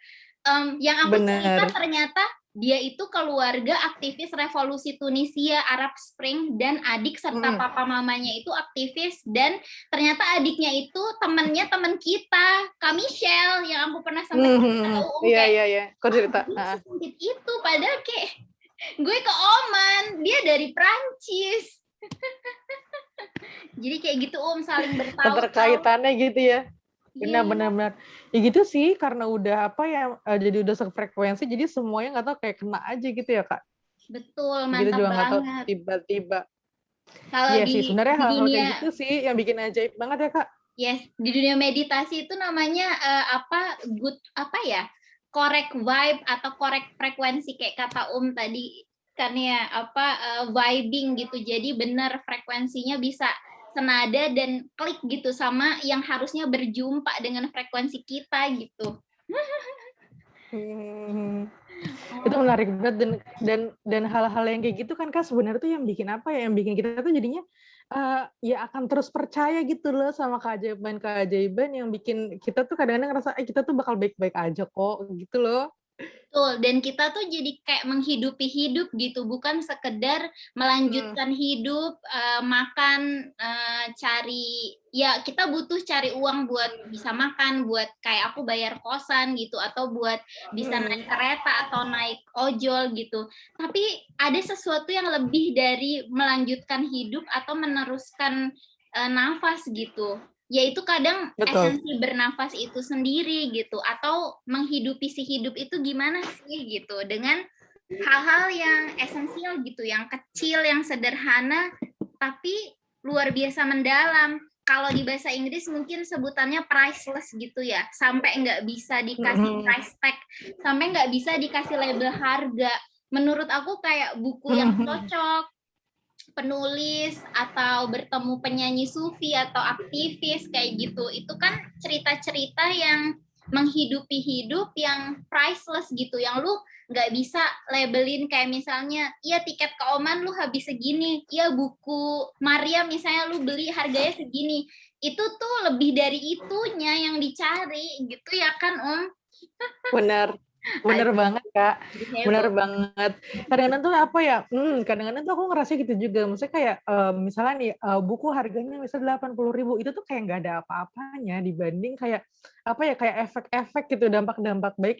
Yang aku cerita Benar. ternyata dia itu keluarga aktivis revolusi Tunisia Arab Spring dan adik serta papa mamanya itu aktivis dan ternyata adiknya itu temennya teman kita, Kak Michelle yang aku pernah sempat cerita ke Iya, kayak, iya, iya. Kok cerita? gue sesempit itu padahal kayak gue ke Oman, dia dari Prancis. Jadi kayak gitu saling bertahu. Keterkaitannya gitu ya. Benar-benar. Ya gitu sih, karena udah apa ya, jadi udah sefrekuensi, jadi semuanya nggak tahu kayak kena aja gitu ya Kak. Betul, Kita mantap juga nggak tahu banget. tiba-tiba. Kalau Iya sih, sebenarnya di hal-hal kayak dunia, gitu sih yang bikin ajaib banget ya Kak. yes, di dunia meditasi itu namanya good apa ya? Correct vibe atau correct frekuensi kayak kata tadi kan ya vibing gitu. Jadi benar frekuensinya bisa senada dan klik gitu sama yang harusnya berjumpa dengan frekuensi kita gitu. Itu menarik banget dan hal-hal yang kayak gitu kan Kak sebenarnya tuh yang bikin apa ya, yang bikin kita tuh jadinya ya akan terus percaya gitu loh sama keajaiban-keajaiban yang bikin kita tuh kadang-kadang ngerasa kita tuh bakal baik-baik aja kok gitu loh. Betul, dan kita tuh jadi kayak menghidupi hidup gitu, bukan sekedar melanjutkan hidup, makan, cari ya kita butuh cari uang buat bisa makan, buat kayak aku bayar kosan gitu, atau buat bisa naik kereta atau naik ojol gitu. Tapi ada sesuatu yang lebih dari melanjutkan hidup atau meneruskan nafas gitu. Yaitu kadang Betul. esensi bernafas itu sendiri gitu, atau menghidupi si hidup itu gimana sih gitu, dengan hal-hal yang esensial gitu, yang kecil, yang sederhana, tapi luar biasa mendalam. Kalau di bahasa Inggris mungkin sebutannya priceless gitu ya, sampai nggak bisa dikasih price tag, sampai nggak bisa dikasih label harga. Menurut aku kayak buku yang cocok, penulis atau bertemu penyanyi sufi atau aktivis kayak gitu, itu kan cerita-cerita yang menghidupi hidup yang priceless gitu, yang lu nggak bisa labelin kayak misalnya iya tiket ke Oman lu habis segini, iya buku Maria misalnya lu beli harganya segini, itu tuh lebih dari itunya yang dicari gitu ya kan Benar. Bener banget Kak, bener banget. Kadang-kadang tuh apa ya, kadang-kadang tuh aku ngerasa gitu juga, maksudnya kayak misalnya nih buku harganya misalnya 80.000 itu tuh kayak nggak ada apa-apanya dibanding kayak apa ya, kayak efek-efek gitu, dampak-dampak baik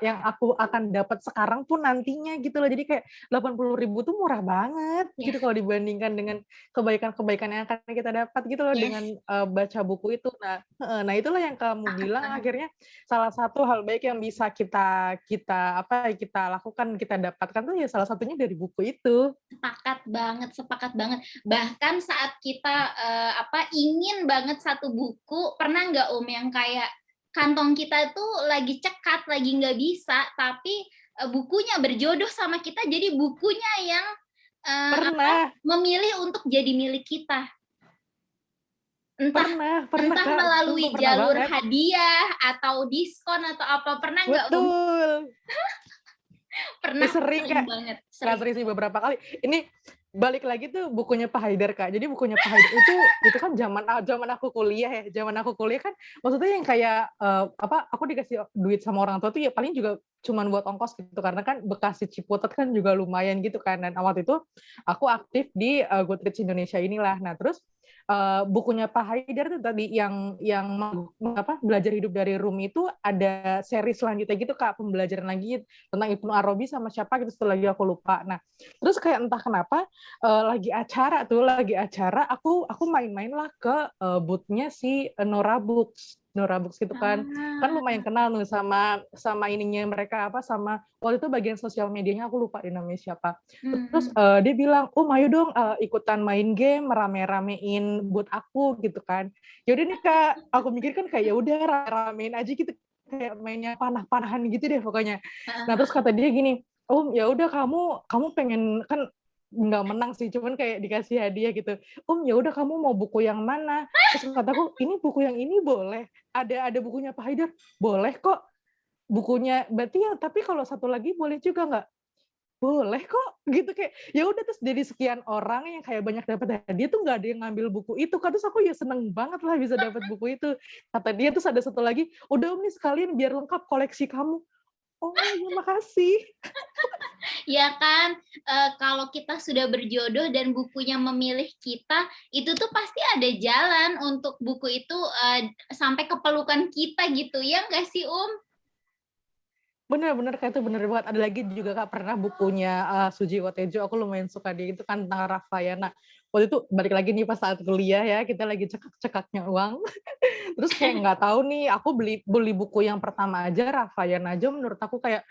yang aku akan dapat sekarang pun nantinya gitu loh. Jadi kayak 80.000 tuh murah banget gitu kalau dibandingkan dengan kebaikan-kebaikan yang akan kita dapat gitu loh dengan baca buku itu. Nah itulah yang kamu bilang akhirnya salah satu hal baik yang bisa kita lakukan, kita dapatkan tuh ya salah satunya dari buku itu. Sepakat banget. Bahkan saat kita ingin banget satu buku, pernah nggak yang kayak kantong kita tuh lagi cekat, lagi nggak bisa, tapi bukunya berjodoh sama kita, jadi bukunya yang memilih untuk jadi milik kita. Entah Kak. melalui Pernah jalur banget. hadiah atau diskon atau apa, pernah nggak Betul. Pernah sering Kak. banget. Nggak terisi beberapa kali. Ini balik lagi tuh bukunya Pak Haidar Kak. Jadi bukunya Pak Haidar itu kan zaman aku kuliah ya. Zaman aku kuliah kan maksudnya yang kayak aku dikasih duit sama orang tua tuh ya paling juga cuman buat ongkos gitu, karena kan Bekasi Ciputat kan juga lumayan gitu kan, dan waktu itu aku aktif di, Goodreads Indonesia inilah. Nah terus, bukunya Pak Haidar tuh tadi Belajar Hidup dari Rumi itu ada seri selanjutnya gitu Kak, pembelajaran lagi tentang Ibnu Arabi sama siapa gitu, satu lagi aku lupa. Nah, terus kayak entah kenapa, lagi acara aku main-main lah ke, booth-nya si, Nora Books gitu kan. Kan lumayan Ah, kenal nih sama sama ininya mereka, sama waktu itu bagian sosial medianya aku lupa deh namanya siapa. Terus, mhm. dia bilang, ayo dong, ikutan main game, rame-ramein booth aku," gitu kan. Ya udah nih, Kak, aku mikir kan kayak, ya udah rame-ramein aja gitu, kayak mainnya panah-panahan gitu deh pokoknya. Heeh Nah, terus heeh. kata dia gini, ya udah kamu kamu pengen" kan nggak menang sih, cuman kayak dikasih hadiah gitu. Ya udah kamu mau buku yang mana?" Terus kataku, "Ini buku yang ini boleh?" Ada bukunya Pak Haidar, "Boleh kok." Bukunya berarti ya tapi kalau satu lagi boleh juga nggak? Boleh kok, gitu kayak, ya udah terus dari sekian orang yang kayak banyak dapat hadiah tuh nggak ada yang ngambil buku itu kan, terus aku ya seneng banget lah bisa dapat buku itu. Kata dia terus ada satu lagi, "Udah Om nih sekalian biar lengkap koleksi kamu." Oh ya makasih. Ya kan, kalau kita sudah berjodoh dan bukunya memilih kita, itu tuh pasti ada jalan untuk buku itu, sampai ke pelukan kita gitu, ya nggak sih, Bener bener, Kak, itu bener banget. Ada lagi juga, Kak, pernah bukunya, Sujiwo Tejo, aku lumayan suka dia, itu kan tentang Ramayana. Waktu itu balik lagi nih pas saat kuliah ya, kita lagi cekak-cekaknya uang, terus kayak nggak tahu nih, aku beli beli buku yang pertama aja, Ramayana aja menurut aku kayak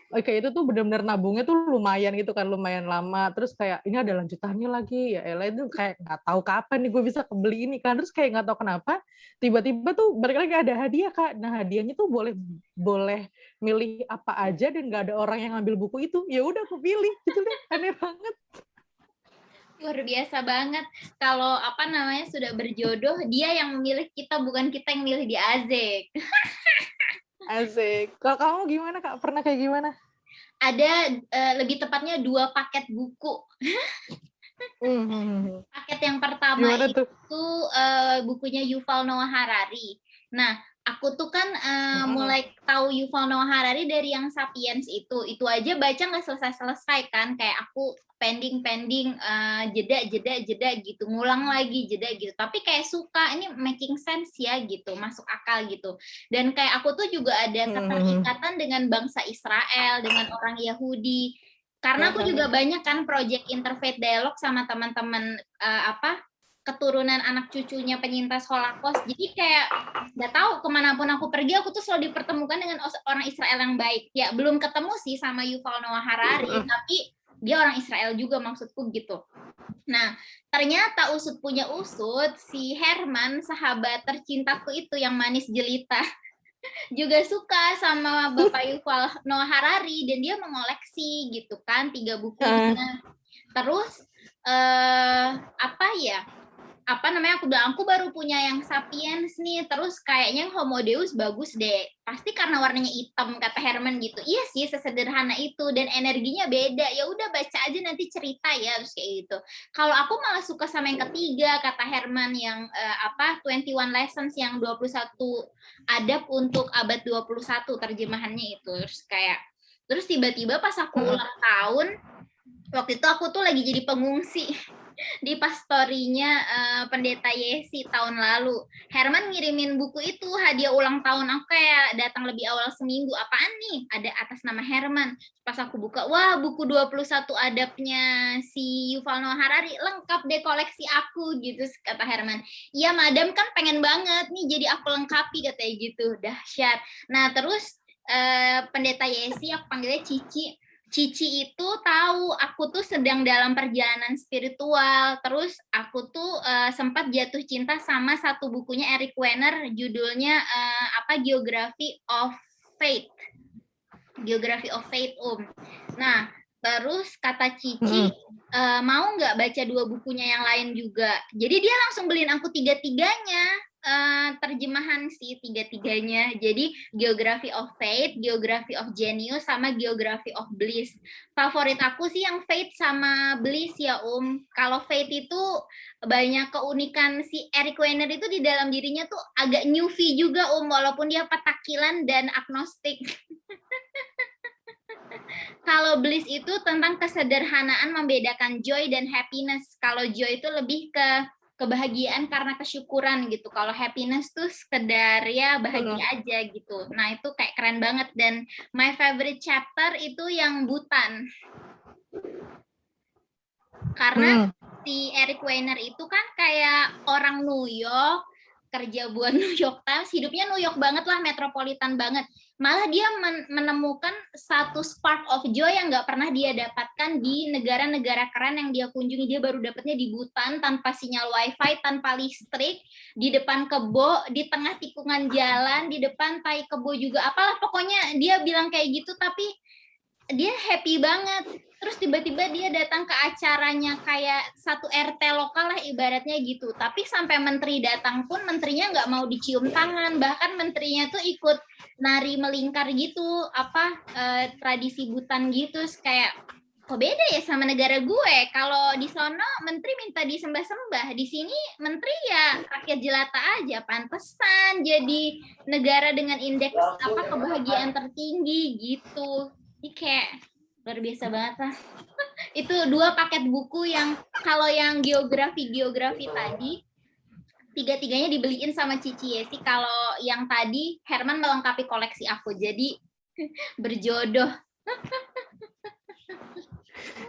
kayak itu tuh bener-bener nabungnya tuh lumayan gitu kan, lumayan lama, terus kayak ini ada lanjutannya lagi, ya elah itu kayak nggak tahu kapan nih gue bisa kebeli ini kan, terus kayak nggak tahu kenapa, tiba-tiba tuh balik lagi ada hadiah Kak, nah hadiahnya tuh boleh boleh milih apa aja dan nggak ada orang yang ngambil buku itu, ya udah aku pilih, gitu deh, aneh banget. Luar biasa banget. Kalau apa namanya sudah berjodoh, dia yang memilih kita, bukan kita yang milih dia, Azek. Asik. Kalau kamu gimana Kak, pernah kayak gimana? Ada lebih tepatnya 2 paket buku. Mhm. Paket yang pertama Gimana tuh? itu, bukunya Yuval Noah Harari. Nah, aku tuh kan, Mhm. mulai tahu Yuval Noah Harari dari yang Sapiens itu aja baca nggak selesai-selesai kan, kayak aku pending-pending, jeda gitu, ngulang lagi, jeda gitu. Tapi kayak suka, ini making sense ya gitu, masuk akal gitu. Dan kayak aku tuh juga ada Mhm. keterikatan dengan bangsa Israel, dengan orang Yahudi, karena aku Heeh. juga banyak kan project interfaith dialog sama teman-teman, keturunan anak cucunya penyintas Holocaust. Jadi kayak nggak tahu kemanapun aku pergi, aku tuh selalu dipertemukan dengan orang Israel yang baik. Ya belum ketemu sih sama Yuval Noah Harari, Mhm. tapi dia orang Israel juga maksudku gitu. Nah, ternyata usut punya usut, si Herman, sahabat tercintaku itu yang manis jelita, juga suka sama Bapak Yuval Noah Harari dan dia mengoleksi gitu kan 3 bukunya. Heeh. Terus apa ya? Apa namanya, aku bilang aku baru punya yang Sapiens nih, terus kayaknya yang Homo Deus bagus deh, pasti karena warnanya hitam kata Herman gitu. Iya sih sesederhana itu dan energinya beda, ya udah baca aja nanti cerita ya, terus kayak gitu. Kalau aku malah suka sama yang ketiga kata Herman yang 21 lessons yang 21 adab untuk abad 21 terjemahannya itu. Terus tiba-tiba pas aku Mhm. ulang tahun, waktu itu aku tuh lagi jadi pengungsi di pastorinya pendeta Yesi tahun lalu. Herman ngirimin buku itu hadiah ulang tahun, aku kayak datang lebih awal seminggu. Apaan nih? Ada atas nama Herman. Pas aku buka, wah buku 21 adabnya si Yuval Noah Harari, lengkap deh koleksi aku gitu kata Herman. Iya madam kan pengen banget nih jadi aku lengkapi katanya gitu. Dahsyat. Nah terus pendeta Yesi, aku panggilnya Cici. Cici itu tahu aku tuh sedang dalam perjalanan spiritual. Terus aku tuh sempat jatuh cinta sama satu bukunya Eric Wener, judulnya Geography of Faith. Geography of Faith, Nah, terus kata Cici, Mhm. mau nggak baca 2 bukunya yang lain juga? Jadi dia langsung beliin aku tiga-tiganya, terjemahan sih tiga-tiganya. Jadi Geography of Faith, Geography of Genius, sama Geography of Bliss. Favorit aku sih yang Faith sama Bliss ya, Kalau Faith itu banyak keunikan si Eric Wener itu di dalam dirinya tuh agak newfie juga, walaupun dia petakilan dan agnostik. Kalau bliss itu tentang kesederhanaan membedakan joy dan happiness. Kalau joy itu lebih ke kebahagiaan karena kesyukuran gitu. Kalau happiness tuh sekedar ya bahagia aja gitu. Nah, itu kayak keren banget. Dan my favorite chapter itu yang Bhutan. Karena si Eric Weiner itu kan kayak orang New York, kerja buat New York Times, hidupnya New York banget lah, metropolitan banget. Malah dia menemukan satu spark of joy yang nggak pernah dia dapatkan di negara-negara keren yang dia kunjungi. Dia baru dapatnya di Bhutan, tanpa sinyal wifi, tanpa listrik, di depan kebo, di tengah tikungan jalan, di depan tai kebo juga. Apalah pokoknya dia bilang kayak gitu, tapi dia happy banget. Terus tiba-tiba dia datang ke acaranya kayak satu RT lokal lah ibaratnya gitu. Tapi sampai menteri datang pun menterinya nggak mau dicium tangan. Bahkan menterinya tuh ikut nari melingkar gitu, tradisi Butan gitu. Kayak kok beda ya sama negara gue. Kalau di sono menteri minta disembah-sembah, di sini menteri ya rakyat jelata aja. Pantesan jadi negara dengan indeks kebahagiaan tertinggi gitu. Ini kayak luar biasa banget lah. Itu 2 paket buku yang kalau yang geografi tadi 3-tiganya dibeliin sama Cici Yesi. Kalau yang tadi Herman melengkapi koleksi aku. Jadi berjodoh.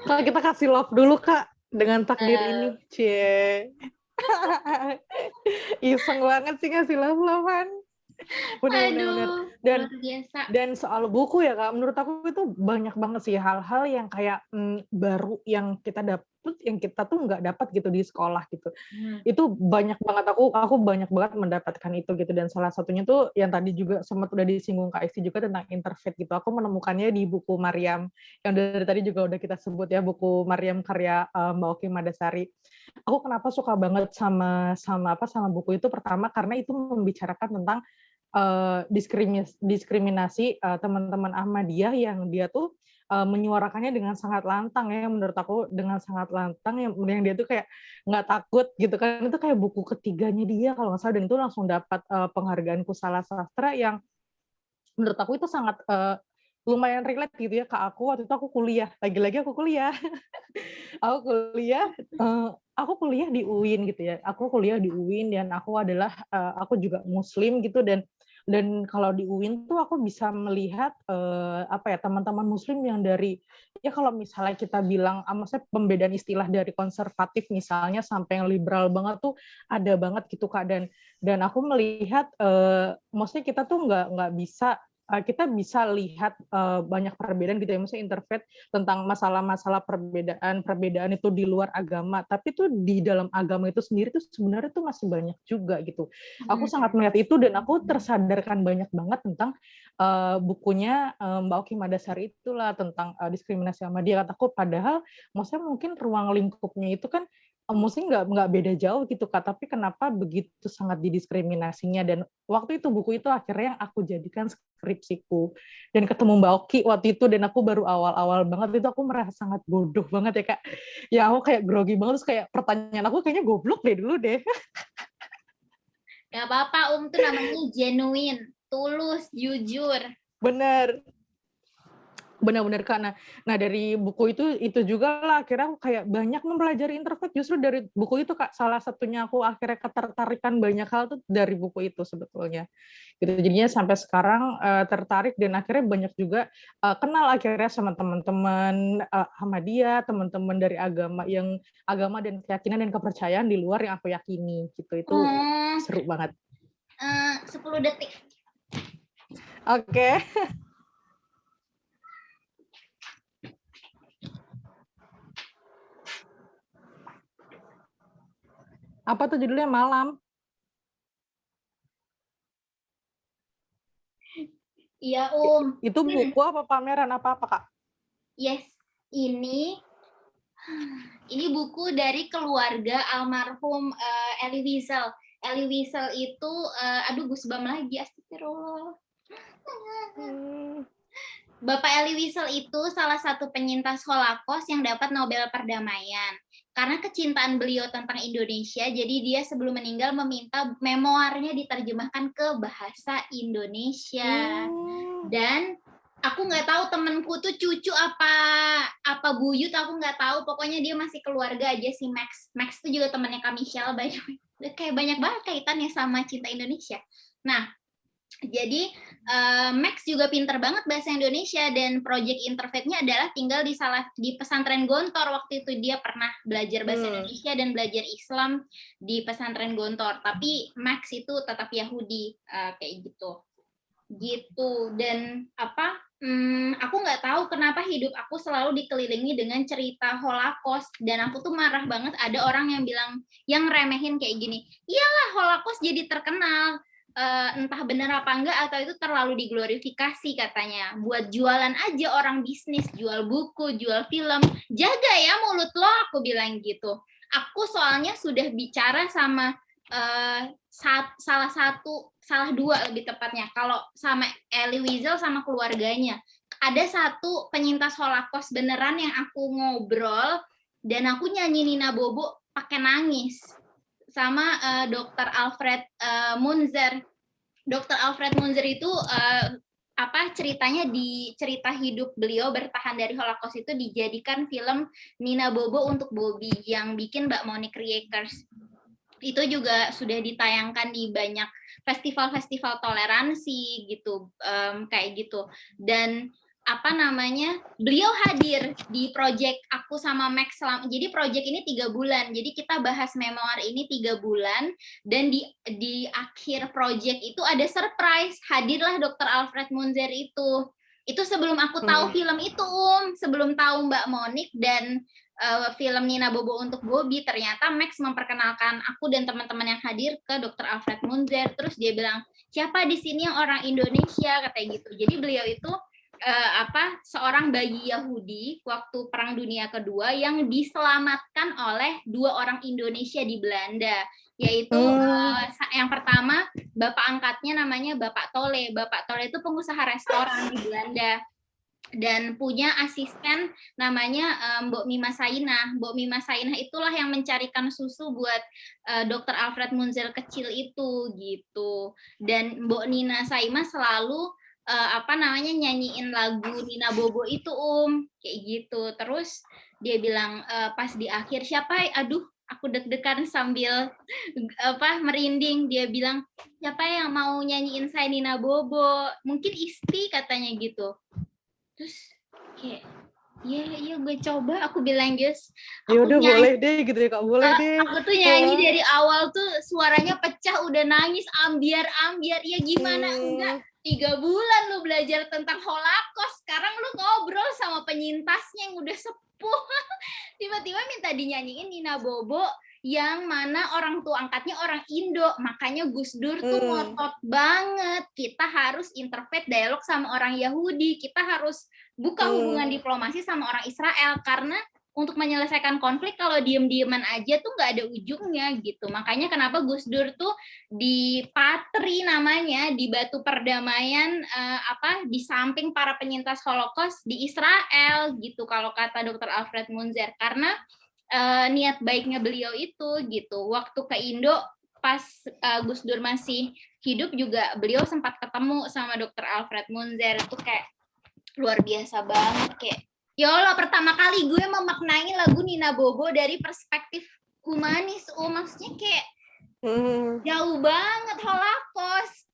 Kalau kita kasih love dulu Kak dengan takdir ini. Cie. Iseng banget sih ngasih love-lovean. Benar-benar. Dan luar biasa. Dan soal buku ya Kak, menurut aku itu banyak banget sih hal-hal yang kayak baru yang kita dapet, yang kita tuh nggak dapat gitu di sekolah gitu. Itu banyak banget, aku banyak banget mendapatkan itu gitu. Dan salah satunya tuh yang tadi juga sempat udah disinggung Kak Isti juga tentang interfaith gitu. Aku menemukannya di buku Maryam, yang dari tadi juga udah kita sebut ya, buku Maryam karya Mbak Oki Madasari. Aku kenapa suka banget sama buku itu, pertama karena itu membicarakan tentang diskriminasi teman-teman Ahmadiyah yang dia tuh menyuarakannya dengan sangat lantang ya, menurut aku dengan sangat lantang yang dia tuh kayak nggak takut gitu kan. Itu kayak buku ketiganya dia kalau nggak salah, dan itu langsung dapat penghargaan Kusala Sastra yang menurut aku itu sangat lumayan relate gitu ya ke aku. Waktu itu aku kuliah, lagi-lagi aku kuliah. Aku kuliah di UIN gitu ya. Aku kuliah di UIN dan aku juga Muslim gitu, dan kalau di UIN tuh aku bisa melihat teman-teman Muslim yang dari, ya kalau misalnya kita bilang maksudnya pembedaan istilah dari konservatif misalnya sampai yang liberal banget tuh ada banget gitu Kak. Dan aku melihat maksudnya kita tuh nggak bisa, kita bisa lihat banyak perbedaan gitu ya, misalnya interfaith tentang masalah-masalah perbedaan itu di luar agama, tapi tuh di dalam agama itu sendiri tuh sebenarnya tuh masih banyak juga gitu. Aku sangat melihat itu dan aku tersadarkan banyak banget tentang bukunya Mbak Oki Madasari itulah, tentang diskriminasi sama dia. Kataku padahal maksudnya mungkin ruang lingkupnya itu kan maksudnya nggak beda jauh gitu Kak, tapi kenapa begitu sangat didiskriminasinya. Dan waktu itu buku itu akhirnya yang aku jadikan skripsiku, dan ketemu Mbak Oki waktu itu, dan aku baru awal-awal banget itu aku merasa sangat bodoh banget ya Kak, ya aku kayak grogi banget, terus kayak pertanyaan aku kayaknya goblok deh dulu deh. Gak apa-apa, tuh namanya genuine, tulus, jujur. Benar-benar Kak. Nah dari buku itu juga lah akhirnya aku kayak banyak mempelajari interfaith justru dari buku itu Kak. Salah satunya aku akhirnya ketertarikan banyak hal tuh dari buku itu sebetulnya. Gitu. Jadinya sampai sekarang tertarik, dan akhirnya banyak juga kenal akhirnya sama teman-teman Ahmadiyah, teman-teman dari agama dan keyakinan dan kepercayaan di luar yang aku yakini gitu. Itu seru banget. 10 detik. Oke. Apa tuh judulnya? Malam? Iya, Itu buku apa pameran apa Kak? Yes, ini buku dari keluarga almarhum Elie Wiesel. Elie Wiesel itu, gusbam lagi, astagfirullah. Bapak Elie Wiesel itu salah satu penyintas Holocaust yang dapat Nobel Perdamaian. Karena kecintaan beliau tentang Indonesia, jadi dia sebelum meninggal meminta memoarnya diterjemahkan ke bahasa Indonesia. Dan Aku nggak tahu temenku tuh cucu apa buyut, aku nggak tahu. Pokoknya dia masih keluarga aja si Max. Max tuh juga temannya Kak Michelle, banyak kayak banyak banget kaitannya sama Cinta Indonesia. Nah, jadi Max juga pinter banget bahasa Indonesia dan project interfaith-nya adalah tinggal di pesantren Gontor. Waktu itu dia pernah belajar bahasa Indonesia dan belajar Islam di pesantren Gontor. Tapi Max itu tetap Yahudi kayak gitu. Dan aku nggak tahu kenapa hidup aku selalu dikelilingi dengan cerita Holocaust, dan aku tuh marah banget ada orang yang bilang, yang remehin kayak gini, iyalah Holocaust jadi terkenal, entah benar apa enggak atau itu terlalu diglorifikasi katanya, buat jualan aja orang bisnis, jual buku, jual film, jaga ya mulut lo, aku bilang gitu. Aku soalnya sudah bicara sama salah dua lebih tepatnya, kalau sama Elie Wiesel sama keluarganya. Ada satu penyintas Holocaust beneran yang aku ngobrol dan aku nyanyi Nina Bobo pakai nangis sama Dr. Alfred Munzer. Dr. Alfred Munzer itu ceritanya di cerita hidup beliau bertahan dari Holocaust itu dijadikan film Nina Bobo untuk Bobby yang bikin Mbak Monique Riekers. Itu juga sudah ditayangkan di banyak festival-festival toleransi gitu, kayak gitu. Dan beliau hadir di project aku sama Max. Jadi project ini 3 bulan, jadi kita bahas memoir ini 3 bulan, dan di akhir project itu ada surprise, hadirlah Dr. Alfred Munzer itu sebelum aku tahu film itu, sebelum tahu Mbak Monique dan film Nina Bobo untuk Bobby. Ternyata Max memperkenalkan aku dan teman-teman yang hadir ke Dr. Alfred Munzer. Terus dia bilang, siapa di sini yang orang Indonesia, katanya gitu. Jadi beliau itu seorang bayi Yahudi waktu Perang Dunia Kedua yang diselamatkan oleh 2 orang Indonesia di Belanda, yaitu yang pertama bapak angkatnya namanya Bapak Tole. Bapak Tole itu pengusaha restoran di Belanda dan punya asisten namanya Mbok Mima Sainah. Mbok Mima Sainah itulah yang mencarikan susu buat Dr. Alfred Munzer kecil itu gitu. Dan Mbok Nina Saimah selalu nyanyiin lagu Nina Bobo itu kayak gitu. Terus dia bilang pas di akhir, aku deg-degan sambil merinding, dia bilang, siapa yang mau nyanyiin saya Nina Bobo? Mungkin Isti, katanya gitu. Terus kayak iya gue coba, aku bilang, Gus, ya udah boleh deh gitu ya Kak, boleh deh. Aku tuh nyanyi dari awal tuh suaranya pecah, udah nangis ambiar ya gimana enggak, 3 bulan lu belajar tentang Holocaust, sekarang lu ngobrol sama penyintasnya yang udah sepuh, tiba-tiba minta dinyanyiin Nina Bobo yang mana orang tua angkatnya orang Indo. Makanya Gus Dur tuh ngotot banget, kita harus interfaith dialog sama orang Yahudi, kita harus buka hubungan diplomasi sama orang Israel, karena untuk menyelesaikan konflik kalau diem-dieman aja tuh nggak ada ujungnya gitu. Makanya kenapa Gus Dur tuh di Patri namanya, di Batu Perdamaian, di samping para penyintas Holocaust di Israel gitu, kalau kata Dr. Alfred Munzer, karena niat baiknya beliau itu gitu. Waktu ke Indo pas Gus Dur masih hidup juga beliau sempat ketemu sama Dr. Alfred Munzer, itu kayak luar biasa banget. Kayak ya Allah, pertama kali gue memaknai lagu Nina Bobo dari perspektif humanis. Maksudnya kayak jauh banget Holocaust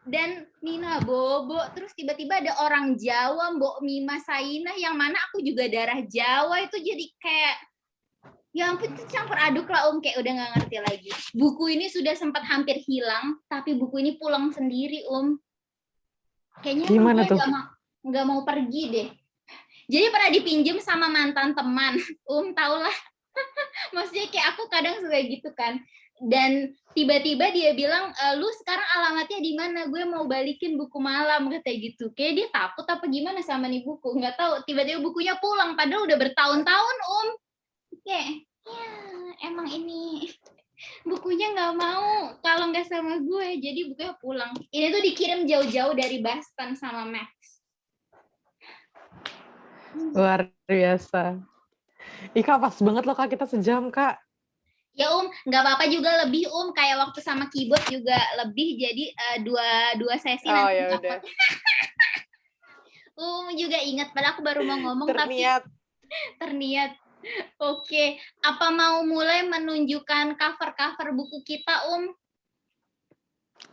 dan Nina Bobo, terus tiba-tiba ada orang Jawa, Mbok Mima Sainah, yang mana aku juga darah Jawa, itu jadi kayak ya ampun, itu campur aduk lah kayak udah nggak ngerti lagi. Buku ini sudah sempat hampir hilang, tapi buku ini pulang sendiri kayaknya gimana tuh? Nggak mau pergi deh. Jadi pernah dipinjem sama mantan teman, tau lah. Maksudnya kayak aku kadang suka gitu kan. Dan tiba-tiba dia bilang, lu sekarang alamatnya di mana? Gue mau balikin buku malam, katanya gitu. Kayak dia takut apa gimana sama nih buku, nggak tahu. Tiba-tiba bukunya pulang, padahal udah bertahun-tahun Kayak ya emang ini bukunya nggak mau kalau nggak sama gue, jadi bukunya pulang. Ini tuh dikirim jauh-jauh dari Boston sama Max. Luar biasa. Ika pas banget loh Kak, kita sejam Kak. Ya nggak apa-apa juga lebih kayak waktu sama keyboard juga lebih, jadi dua sesi Oh nanti ya dapat. udah. Juga ingat, padahal aku baru mau ngomong tapi Terniat. terniat. Oke, apa mau mulai menunjukkan cover-cover buku kita,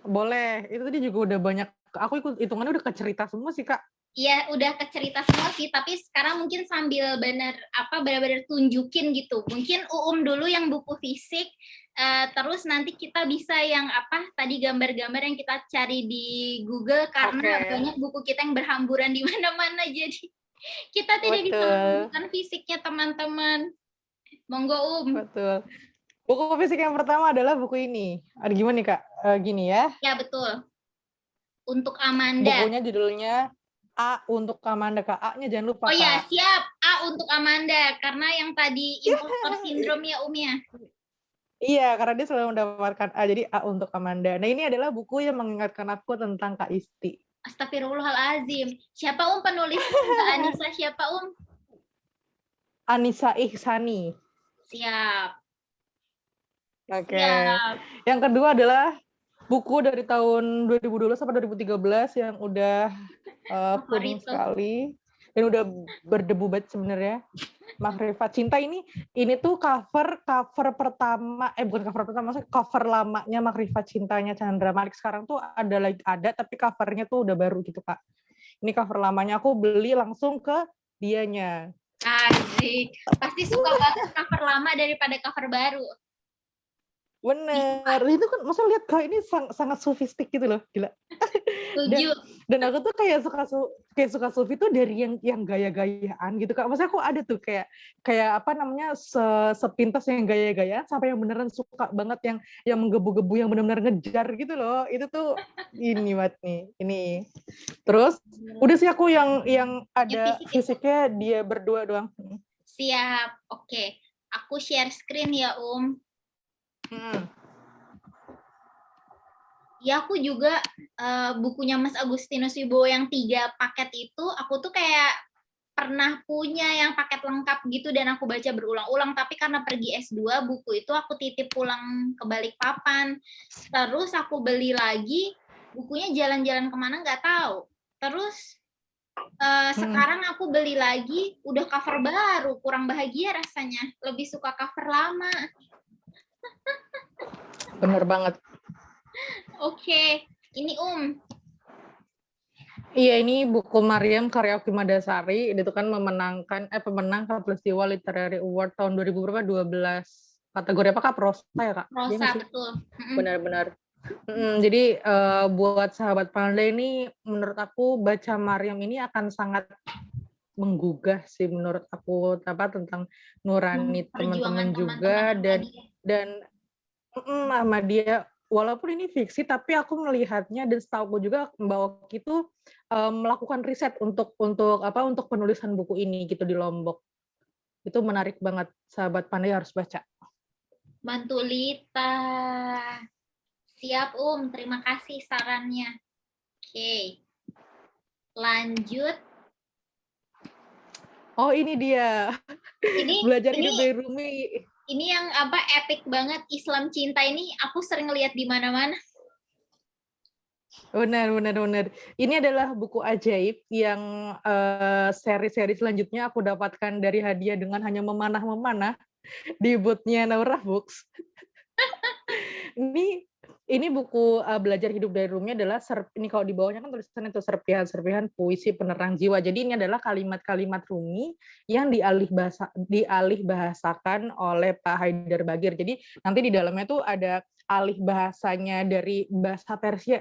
Boleh. Itu tadi juga udah banyak. Aku ikut hitungannya udah kecerita semua sih Kak. Iya, udah kecerita semua sih, tapi sekarang mungkin sambil benar-benar tunjukin gitu. Mungkin dulu yang buku fisik, terus nanti kita bisa yang tadi gambar-gambar yang kita cari di Google, karena banyak buku kita yang berhamburan di mana-mana, jadi kita tidak bisa menunjukkan fisiknya, teman-teman. Monggo, Betul. Buku fisik yang pertama adalah buku ini. Ada gimana nih Kak? Gini ya. Ya, betul. Untuk Amanda. Bukunya judulnya A untuk Amanda, Kak. A-nya jangan lupa, Oh ya, Kak. siap. A untuk Amanda, karena yang tadi imposter syndrome ya, ya. Iya, karena dia selalu mendapatkan A, jadi A untuk Amanda. Nah, ini adalah buku yang mengingatkan aku tentang Kak Isti. Astagfirullahalazim. Siapa penulisnya? Mbak Anissa siapa Anissa Ihsani. Siap. Oke. Yang kedua adalah buku dari tahun 2012 sampai 2013 yang udah kuning sekali dan udah berdebu banget sebenarnya. Makrifat Cinta ini tuh cover pertama, bukan cover pertama, maksudnya cover lamanya Makrifat Cintanya Chandra Malik. Sekarang tuh ada tapi covernya tuh udah baru gitu Kak. Ini cover lamanya, aku beli langsung ke dianya. Asik. Pasti suka banget cover lama daripada cover baru. Bener, itu kan maksudnya lihat Kak ini sangat sofistik gitu loh, gila. Dan aku tuh kayak suka Sofi tuh dari yang gaya-gayaan gitu Kak. Maksudnya aku ada tuh kayak apa namanya sepintas yang gaya-gayaan sampai yang beneran suka banget yang menggebu-gebu yang benar-benar ngejar gitu loh. Itu tuh ini banget nih, ini. Terus udah sih aku yang ada fisiknya dia berdua doang. Siap, oke. Aku share screen ya, Ya, aku juga bukunya Mas Agustinus Wibowo yang 3 paket itu, aku tuh kayak pernah punya yang paket lengkap gitu dan aku baca berulang-ulang, tapi karena pergi S2, buku itu aku titip pulang ke Balikpapan. Terus aku beli lagi, bukunya jalan-jalan kemana nggak tahu. Terus sekarang aku beli lagi, udah cover baru, kurang bahagia rasanya. Lebih suka cover lama. Bener banget. Oke, ini Iya, ini buku Maryam karya Oki Madasari. Itu kan memenangkan pemenang Peristiwa Literary Award tahun 2012. Kategori apa Kak? Prosa ya Kak? Prosa, betul. Benar-benar. Jadi buat sahabat pandai ini menurut aku baca Maryam ini akan sangat menggugah sih menurut aku tentang nurani teman-teman juga dan sama dia. Walaupun ini fiksi, tapi aku melihatnya dan setahu aku juga Mbak Oki itu melakukan riset untuk penulisan buku ini gitu di Lombok. Itu menarik banget, sahabat pandai harus baca. Bantu Lita. Siap terima kasih sarannya. Oke. Lanjut. Oh ini dia. Belajar hidup dari Rumi. Ini yang epic banget, Islam Cinta ini aku sering lihat di mana-mana. Benar. Ini adalah buku ajaib yang seri-seri selanjutnya aku dapatkan dari hadiah dengan hanya memanah-memanah di booth-nya Naurah Books. Ini buku Belajar Hidup dari Rumi adalah ini kalau di bawahnya kan tulisannya itu serpihan puisi penerang jiwa. Jadi ini adalah kalimat-kalimat Rumi yang dialih bahasakan oleh Pak Haidar Bagir. Jadi nanti di dalamnya tuh ada alih bahasanya dari bahasa Persia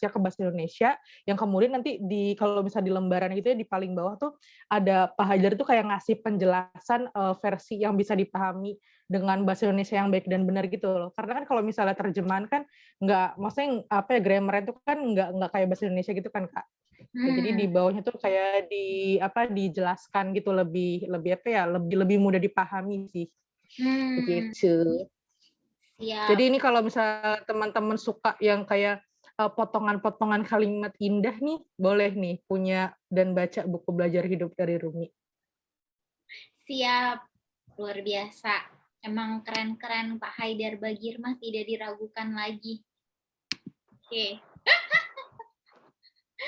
ke bahasa Indonesia, yang kemudian nanti kalau misalnya di lembaran gitu ya, di paling bawah tuh ada Pak Haidar tuh kayak ngasih penjelasan versi yang bisa dipahami dengan bahasa Indonesia yang baik dan benar gitu loh. Karena kan kalau misalnya terjemahan kan nggak, maksudnya grammar itu kan nggak kayak bahasa Indonesia gitu kan Kak. Jadi di bawahnya tuh kayak dijelaskan gitu lebih mudah dipahami sih. Begitu. Siap. Jadi ini kalau misalnya teman-teman suka yang kayak potongan-potongan kalimat indah nih, boleh nih punya dan baca buku Belajar Hidup dari Rumi. Siap. Luar biasa. Emang keren-keren, Pak Haidar Bagir mah tidak diragukan lagi. Oke.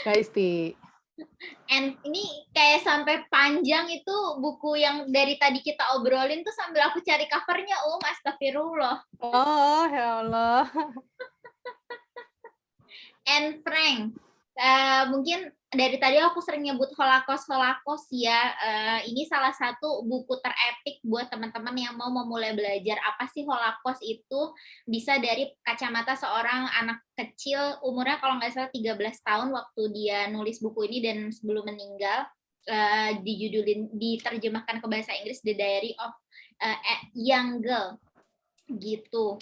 Guys, And ini kayak sampai panjang itu buku yang dari tadi kita obrolin tuh sambil aku cari covernya, astagfirullah. oh ya Allah. Anne Frank. Mungkin dari tadi aku sering nyebut Holocaust ya. Ini salah satu buku terepik buat teman-teman yang mau memulai belajar apa sih Holocaust itu. Bisa dari kacamata seorang anak kecil, umurnya kalau nggak salah 13 tahun waktu dia nulis buku ini dan sebelum meninggal. Diterjemahkan ke bahasa Inggris The Diary of a Young Girl gitu.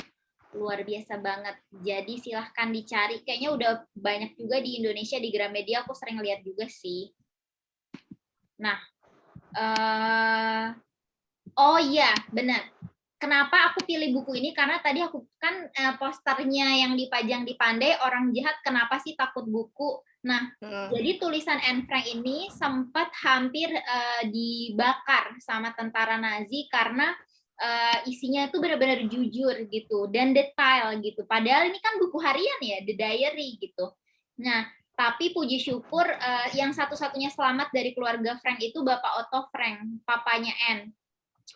Luar biasa banget. Jadi silahkan dicari. Kayaknya udah banyak juga di Indonesia di Gramedia. Aku sering lihat juga sih. Nah, oh iya, benar. Kenapa aku pilih buku ini? Karena tadi aku kan posternya yang dipajang di Pandai, orang jahat kenapa sih takut buku? Nah, jadi tulisan Anne Frank ini sempat hampir dibakar sama tentara Nazi karena isinya itu benar-benar jujur gitu dan detail gitu. Padahal ini kan buku harian ya, The Diary gitu. Nah, tapi puji syukur yang satu-satunya selamat dari keluarga Frank itu Bapak Otto Frank, papanya Anne.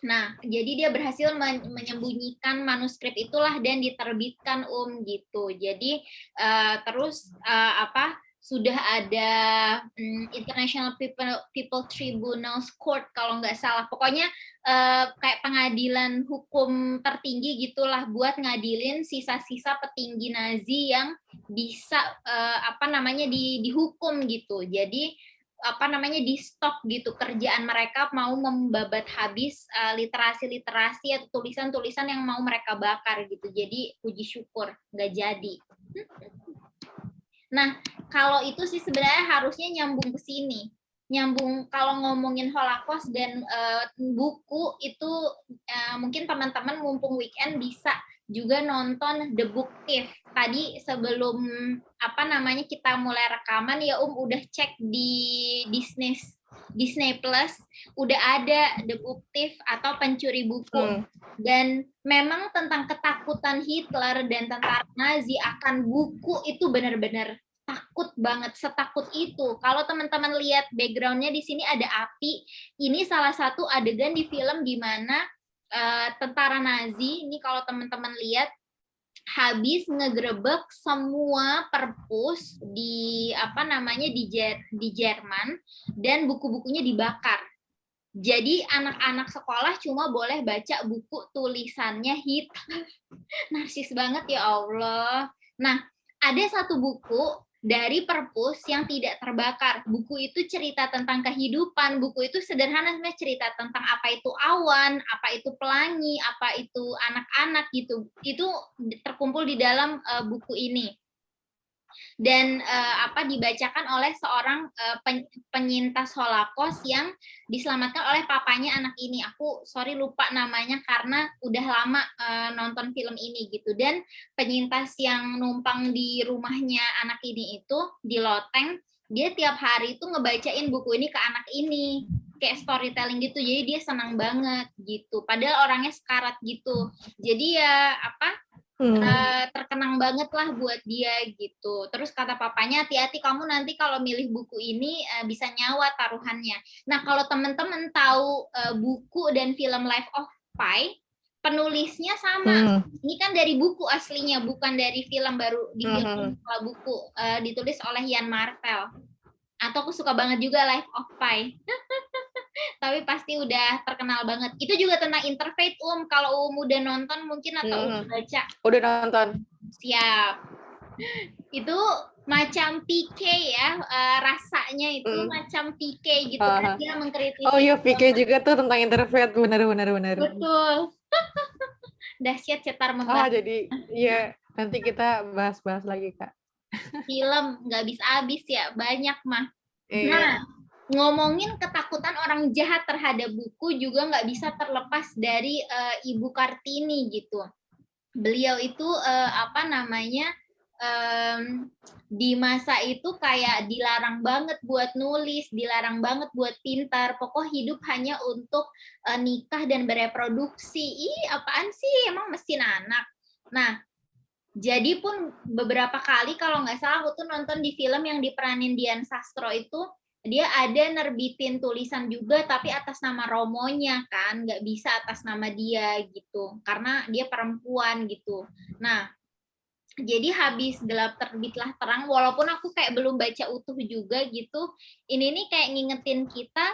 Nah, jadi dia berhasil menyembunyikan manuskrip itulah dan diterbitkan gitu. Jadi terus sudah ada International People Tribunals Court kalau nggak salah. Pokoknya kayak pengadilan hukum tertinggi gitulah buat ngadilin sisa-sisa petinggi Nazi yang bisa dihukum gitu. Jadi di stop gitu kerjaan mereka mau membabat habis literasi atau tulisan-tulisan yang mau mereka bakar gitu. Jadi puji syukur nggak jadi. Nah, kalau itu sih sebenarnya harusnya nyambung ke sini. Nyambung kalau ngomongin Holocaust dan buku itu mungkin teman-teman mumpung weekend bisa juga nonton The Book Thief. Tadi sebelum kita mulai rekaman ya udah cek di Disney Plus udah ada The Book Thief atau pencuri buku. Dan memang tentang ketakutan Hitler dan tentara Nazi akan buku itu benar-benar takut banget, setakut itu. Kalau teman-teman lihat background-nya di sini ada api. Ini salah satu adegan di film di mana tentara Nazi, ini kalau teman-teman lihat habis ngegerebek semua perpus di di Jerman dan buku-bukunya dibakar. Jadi anak-anak sekolah cuma boleh baca buku tulisannya Hitler. Narsis banget ya Allah. Nah, ada satu buku dari perpus yang tidak terbakar. Buku itu cerita tentang kehidupan. Buku itu sederhana, cerita tentang apa itu awan, apa itu pelangi, apa itu anak-anak gitu. Itu terkumpul di dalam buku ini. Dan dibacakan oleh seorang penyintas Holocaust yang diselamatkan oleh papanya anak ini. Aku lupa namanya karena udah lama nonton film ini gitu. Dan penyintas yang numpang di rumahnya anak ini itu di loteng, dia tiap hari itu ngebacain buku ini ke anak ini kayak storytelling gitu. Jadi dia senang banget gitu. Padahal orangnya sekarat gitu. Jadi ya terkenang banget lah buat dia gitu. Terus kata papanya, hati-hati kamu nanti kalau milih buku ini bisa nyawa taruhannya. Nah, kalau teman-teman tahu buku dan film Life of Pi, penulisnya sama. Ini kan dari buku aslinya, bukan dari film baru di film buku ditulis oleh Ian Martel. Atau aku suka banget juga Life of Pi. Tapi pasti udah terkenal banget. Itu juga tentang interfaith, Kalau udah nonton mungkin atau udah baca. Udah nonton. Siap. Itu macam PK ya, rasanya itu macam PK gitu. Kan dia mengkritisi. Oh iya, PK juga tuh tentang interfaith, benar. Betul. Dahsyat cetar membahas. Jadi iya, nanti kita bahas-bahas lagi, Kak. Film nggak habis-habis ya, banyak mah. Nah, ngomongin ketakutan orang jahat terhadap buku juga nggak bisa terlepas dari Ibu Kartini gitu. Beliau itu di masa itu kayak dilarang banget buat nulis, dilarang banget buat pintar. Pokok hidup hanya untuk nikah dan bereproduksi. Ih, apaan sih? Emang mesin anak. Nah, jadi pun beberapa kali kalau nggak salah aku tuh nonton di film yang diperanin Dian Sastro itu, dia ada nerbitin tulisan juga tapi atas nama Romonya kan, nggak bisa atas nama dia gitu, karena dia perempuan gitu. Nah, jadi habis gelap terbitlah terang, walaupun aku kayak belum baca utuh juga gitu, ini nih kayak ngingetin kita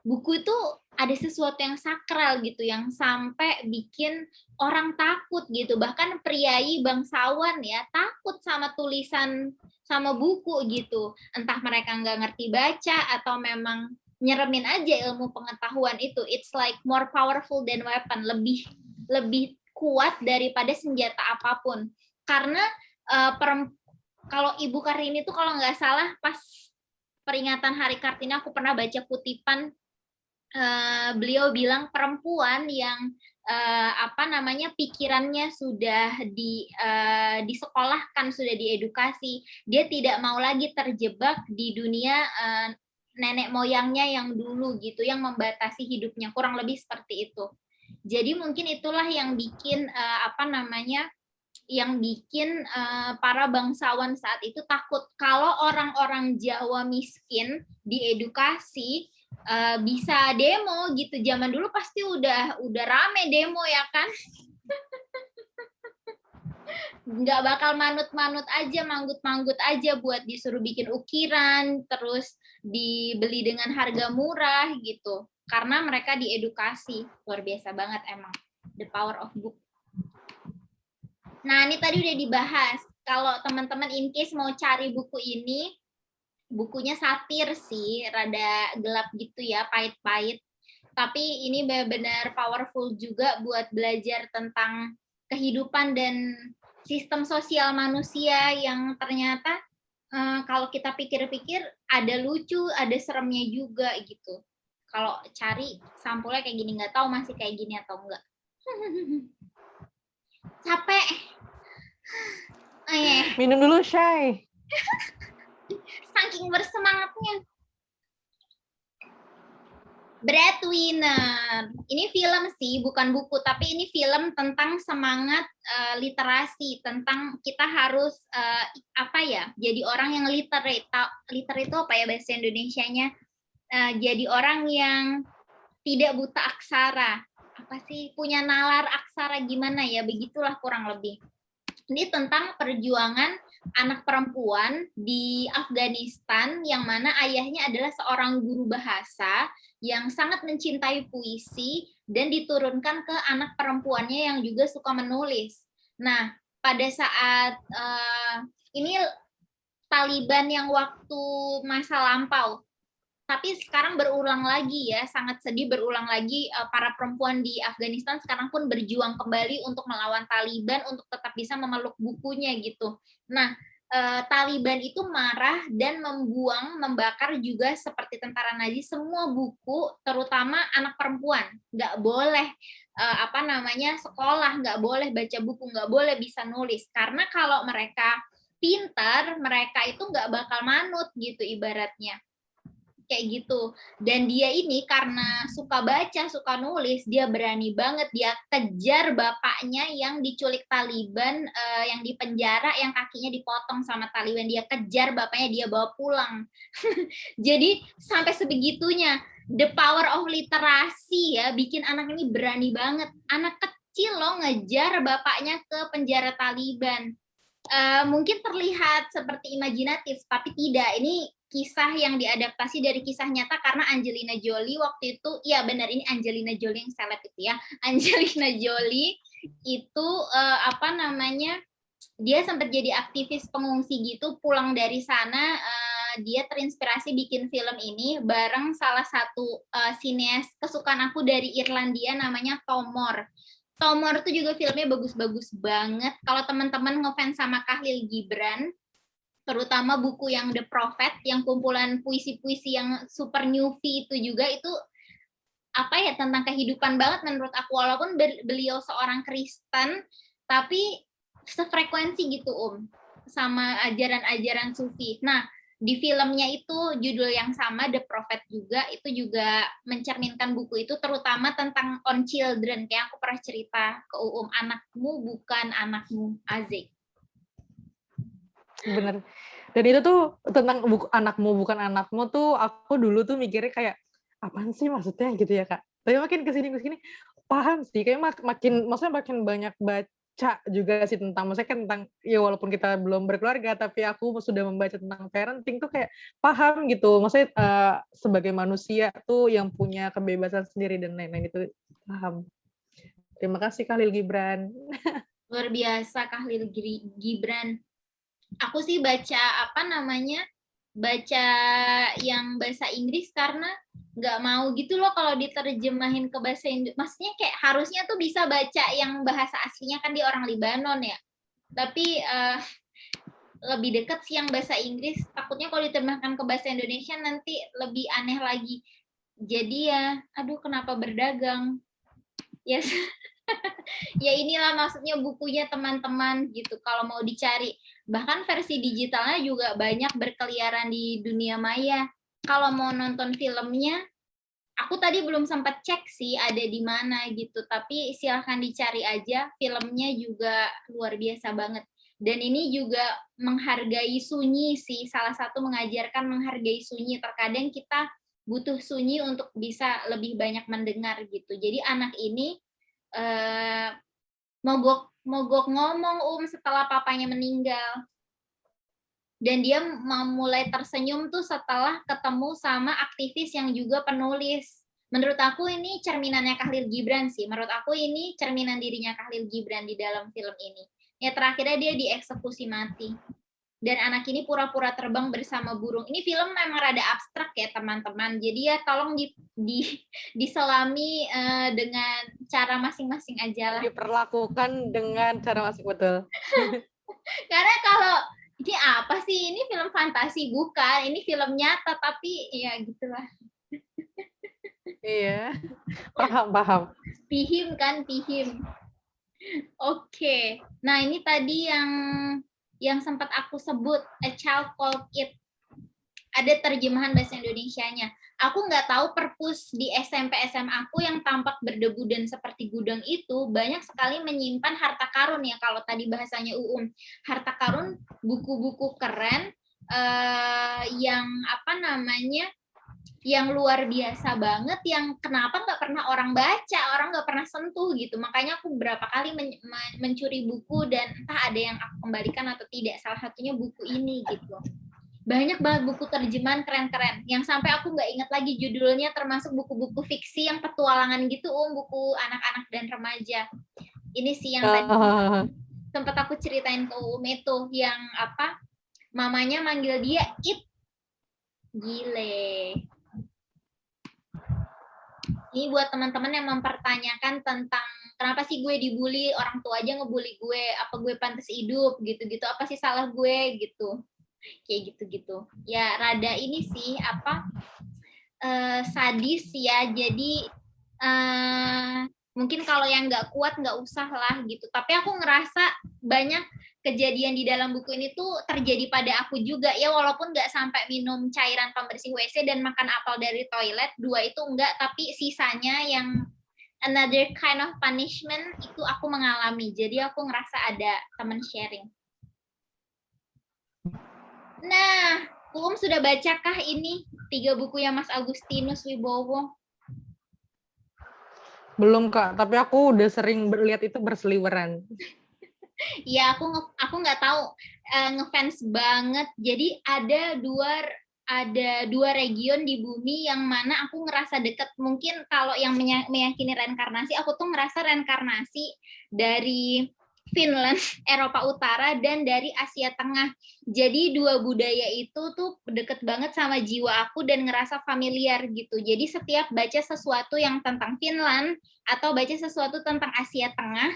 buku itu ada sesuatu yang sakral gitu, yang sampai bikin orang takut gitu, bahkan priai bangsawan ya takut sama tulisan sama buku gitu, entah mereka nggak ngerti baca atau memang nyeremin aja ilmu pengetahuan itu. It's like more powerful than weapon, lebih lebih kuat daripada senjata apapun. Karena kalau Ibu Kartini tuh kalau nggak salah pas peringatan Hari Kartini aku pernah baca kutipan beliau bilang perempuan yang pikirannya sudah disekolahkan, sudah diedukasi, dia tidak mau lagi terjebak di dunia nenek moyangnya yang dulu gitu, yang membatasi hidupnya, kurang lebih seperti itu. Jadi mungkin itulah yang bikin para bangsawan saat itu takut kalau orang-orang Jawa miskin diedukasi bisa demo gitu. Zaman dulu pasti udah rame demo ya kan. Nggak bakal manut-manut aja, manggut-manggut aja buat disuruh bikin ukiran, terus dibeli dengan harga murah gitu. Karena mereka diedukasi. Luar biasa banget emang. The power of book. Nah, ini tadi udah dibahas. Kalau teman-teman in case mau cari buku ini, bukunya satir sih, rada gelap gitu ya, pahit-pahit. Tapi ini benar-benar powerful juga buat belajar tentang kehidupan dan sistem sosial manusia yang ternyata kalau kita pikir-pikir ada lucu, ada seremnya juga gitu. Kalau cari sampulnya kayak gini, nggak tahu masih kayak gini atau enggak. Capek. Minum dulu, Shay. Saking bersemangatnya. Breadwinner. Ini film sih, bukan buku, tapi ini film tentang semangat literasi, tentang kita harus jadi orang yang literate. Literate itu apa ya bahasa Indonesianya? Jadi orang yang tidak buta aksara. Apa sih? Punya nalar aksara gimana ya? Begitulah kurang lebih. Ini tentang perjuangan anak perempuan di Afghanistan yang mana ayahnya adalah seorang guru bahasa yang sangat mencintai puisi dan diturunkan ke anak perempuannya yang juga suka menulis. Nah, pada saat ini Taliban yang waktu masa lampau, tapi sekarang berulang lagi ya, sangat sedih berulang lagi para perempuan di Afghanistan sekarang pun berjuang kembali untuk melawan Taliban untuk tetap bisa memeluk bukunya gitu. Nah, Taliban itu marah dan membakar juga seperti tentara Nazi semua buku, terutama anak perempuan. Nggak boleh sekolah, nggak boleh baca buku, nggak boleh bisa nulis. Karena kalau mereka pintar, mereka itu nggak bakal manut gitu ibaratnya. Kayak gitu. Dan dia ini karena suka baca, suka nulis, dia berani banget, dia kejar bapaknya yang diculik Taliban, yang di penjara, yang kakinya dipotong sama Taliban, dia kejar bapaknya, dia bawa pulang. Jadi sampai sebegitunya, the power of literasi ya, bikin anak ini berani banget. Anak kecil loh ngejar bapaknya ke penjara Taliban. Mungkin terlihat seperti imajinatif, tapi tidak. Ini kisah yang diadaptasi dari kisah nyata karena Angelina Jolie waktu itu, ya benar ini Angelina Jolie yang seleb itu ya. Angelina Jolie itu dia sempat jadi aktivis pengungsi gitu, pulang dari sana dia terinspirasi bikin film ini bareng salah satu sineas kesukaan aku dari Irlandia namanya Tom Moore. Tom Moore itu juga filmnya bagus-bagus banget. Kalau teman-teman ngefans sama Khalil Gibran, terutama buku yang The Prophet, yang kumpulan puisi-puisi yang super newfie itu juga, itu tentang kehidupan banget menurut aku. Walaupun beliau seorang Kristen, tapi sefrekuensi gitu sama ajaran-ajaran sufi. Nah, di filmnya itu judul yang sama, The Prophet juga, itu juga mencerminkan buku itu, terutama tentang on children. Kayak aku pernah cerita ke anakmu bukan anakmu, Azik. Bener. Dan itu tuh tentang anakmu bukan anakmu tuh, aku dulu tuh mikirnya kayak, apaan sih maksudnya gitu ya Kak. Tapi makin kesini paham sih, kayak maksudnya makin banyak baca juga sih tentang, maksudnya kan tentang, ya walaupun kita belum berkeluarga, tapi aku sudah membaca tentang parenting tuh kayak paham gitu. Maksudnya sebagai manusia tuh yang punya kebebasan sendiri dan lain-lain itu paham. Terima kasih Khalil Gibran. Luar biasa Khalil Gibran. Aku sih baca baca yang bahasa Inggris karena nggak mau gitu loh kalau diterjemahin ke bahasa Indonesia. Maksudnya kayak harusnya tuh bisa baca yang bahasa aslinya, kan dia orang Libanon ya. Tapi lebih dekat sih yang bahasa Inggris. Takutnya kalau diterjemahkan ke bahasa Indonesia nanti lebih aneh lagi. Jadi ya, aduh kenapa berdagang? Yes. Ya inilah maksudnya bukunya teman-teman gitu kalau mau dicari. Bahkan versi digitalnya juga banyak berkeliaran di dunia maya. Kalau mau nonton filmnya, aku tadi belum sempat cek sih ada di mana gitu, tapi silahkan dicari aja, filmnya juga luar biasa banget. Dan ini juga menghargai sunyi sih, salah satu mengajarkan menghargai sunyi. Terkadang kita butuh sunyi untuk bisa lebih banyak mendengar gitu. Jadi anak ini mogok ngomong setelah papanya meninggal. Dan dia mulai tersenyum tuh setelah ketemu sama aktivis yang juga penulis. Menurut aku ini cerminannya Khalil Gibran sih. Menurut aku ini cerminan dirinya Khalil Gibran di dalam film ini. Ya terakhirnya dia dieksekusi mati. Dan anak ini pura-pura terbang bersama burung. Ini film memang rada abstrak ya teman-teman. Jadi ya tolong diselami dengan cara masing-masing aja lah. Diperlakukan dengan cara masing betul. Karena kalau ini apa sih? Ini film fantasi bukan? Ini film nyata tapi ya gitulah. Iya, paham. Pihim kan, pihim. Oke. Nah, ini tadi yang sempat aku sebut A Child Called It. Ada terjemahan bahasa Indonesianya. Aku nggak tahu perpus di SMP SMA aku yang tampak berdebu dan seperti gudang itu banyak sekali menyimpan harta karun ya, kalau tadi bahasanya harta karun, buku-buku keren yang yang luar biasa banget, yang kenapa nggak pernah orang baca, orang nggak pernah sentuh gitu. Makanya aku berapa kali mencuri buku dan entah ada yang aku kembalikan atau tidak. Salah satunya buku ini gitu. Banyak banget buku terjemahan keren-keren yang sampai aku nggak ingat lagi judulnya, termasuk buku-buku fiksi yang petualangan gitu, buku anak-anak dan remaja. Ini sih yang tadi sempat aku ceritain ke itu, yang mamanya manggil dia It. Gile. Ini buat teman-teman yang mempertanyakan tentang kenapa sih gue dibully, orang tua aja ngebully gue, apa gue pantas hidup gitu-gitu, apa sih salah gue gitu. Kayak gitu-gitu. Ya rada ini sih sadis ya. Jadi mungkin kalau yang nggak kuat nggak usah lah gitu. Tapi aku ngerasa banyak kejadian di dalam buku ini tuh terjadi pada aku juga ya, walaupun nggak sampai minum cairan pembersih WC dan makan apel dari toilet, 2 itu enggak, tapi sisanya yang another kind of punishment itu aku mengalami. Jadi aku ngerasa ada teman sharing. Nah, sudah bacakah ini 3 bukunya Mas Agustinus Wibowo? Belum Kak, tapi aku udah sering lihat itu berseliweran. Ya, aku nggak tahu, ngefans banget. Jadi ada dua region di bumi yang mana aku ngerasa deket. Mungkin kalau yang meyakini reinkarnasi, aku tuh ngerasa reinkarnasi dari Finland, Eropa Utara, dan dari Asia Tengah. Jadi 2 budaya itu tuh deket banget sama jiwa aku dan ngerasa familiar gitu. Jadi setiap baca sesuatu yang tentang Finland atau baca sesuatu tentang Asia Tengah,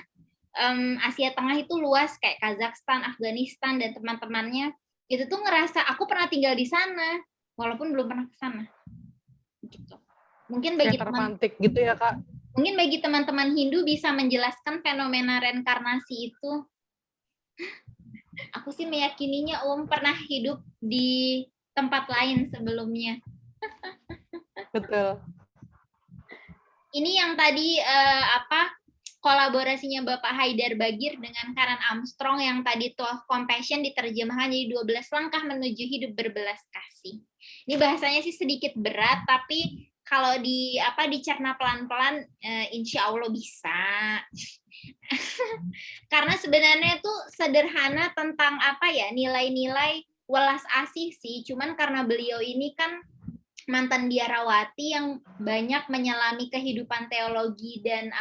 Asia Tengah itu luas kayak Kazakhstan, Afghanistan, dan teman-temannya, itu tuh ngerasa aku pernah tinggal di sana, walaupun belum pernah ke sana. Gitu. Mungkin bagi terpantik gitu ya Kak. Mungkin bagi teman-teman Hindu bisa menjelaskan fenomena reinkarnasi itu. Aku sih meyakininya pernah hidup di tempat lain sebelumnya. Betul. Ini yang tadi kolaborasinya Bapak Haidar Bagir dengan Karen Armstrong yang tadi 12 Compassion diterjemahkan jadi 12 langkah menuju hidup berbelas kasih. Ini bahasanya sih sedikit berat, tapi kalau dicerna pelan-pelan, insya Allah bisa. Karena sebenarnya itu sederhana tentang nilai-nilai welas asih sih. Cuman karena beliau ini kan mantan biarawati yang banyak menyelami kehidupan teologi dan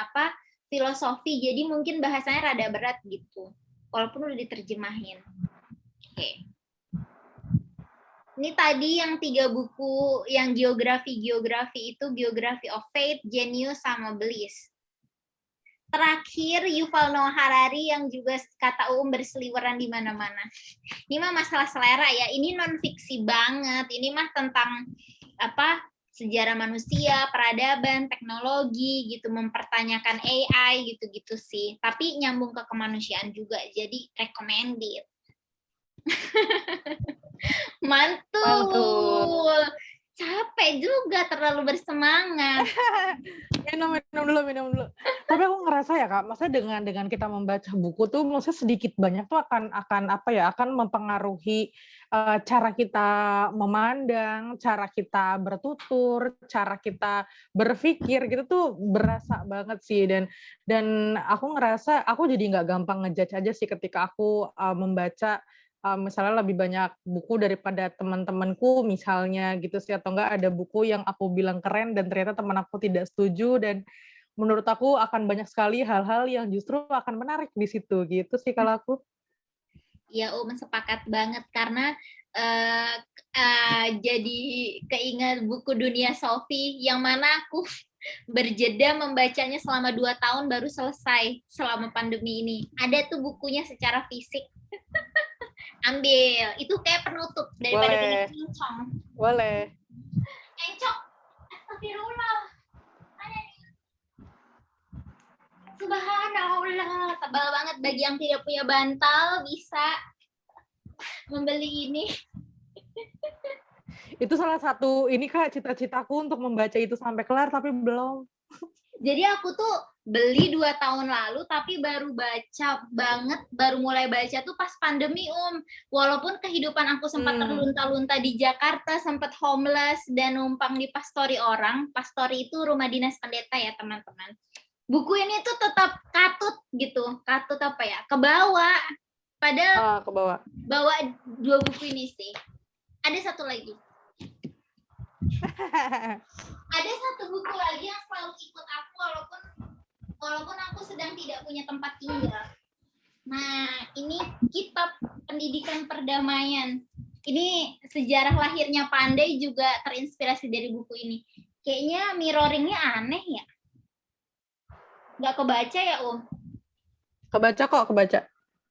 filosofi, jadi mungkin bahasanya rada berat gitu, walaupun udah diterjemahin. Oke. Ini tadi yang 3 buku yang geografi itu Biography of Faith, Genius, sama Bliss. Terakhir Yuval Noah Harari yang juga kata berseliweran di mana-mana. Ini mah masalah selera ya, ini non fiksi banget, ini mah tentang sejarah manusia, peradaban, teknologi gitu, mempertanyakan AI gitu-gitu sih. Tapi nyambung ke kemanusiaan juga, jadi recommended. Mantul. Capek juga, terlalu bersemangat. minum dulu. Tapi aku ngerasa ya Kak, maksudnya dengan kita membaca buku tuh, maksudnya sedikit banyak tuh akan mempengaruhi cara kita memandang, cara kita bertutur, cara kita berpikir gitu tuh berasa banget sih. Dan aku ngerasa aku jadi nggak gampang ngejudge aja sih ketika aku membaca misalnya lebih banyak buku daripada teman-temanku misalnya gitu sih, atau enggak ada buku yang aku bilang keren dan ternyata teman aku tidak setuju, dan menurut aku akan banyak sekali hal-hal yang justru akan menarik di situ gitu sih kalau aku. Iya, sepakat banget karena jadi keingat buku Dunia Sophie yang mana aku berjeda membacanya selama 2 tahun baru selesai selama pandemi ini. Ada tuh bukunya secara fisik. Ambil, itu kayak penutup daripada dengan encong. Boleh. Encong, astagfirullah. Subhanallah, tebal banget. Bagi yang tidak punya bantal bisa membeli ini. Itu salah satu ini Kak, cita-citaku untuk membaca itu sampai kelar tapi belum. Jadi aku tuh beli 2 tahun lalu, tapi baru mulai baca tuh pas pandemi Walaupun kehidupan aku sempat terlunta-lunta di Jakarta, sempat homeless dan numpang di pastori orang. Pastori itu rumah dinas pendeta ya teman-teman. Buku ini tuh tetap katut gitu, kebawa. Padahal bawa 2 buku ini sih. Ada satu lagi. Ada satu buku lagi yang selalu ikut aku walaupun aku sedang tidak punya tempat tinggal. Nah, ini Kitab Pendidikan Perdamaian. Ini sejarah lahirnya Pandai juga terinspirasi dari buku ini. Kayaknya mirroringnya aneh ya. Nggak kebaca ya, Kebaca kok, kebaca.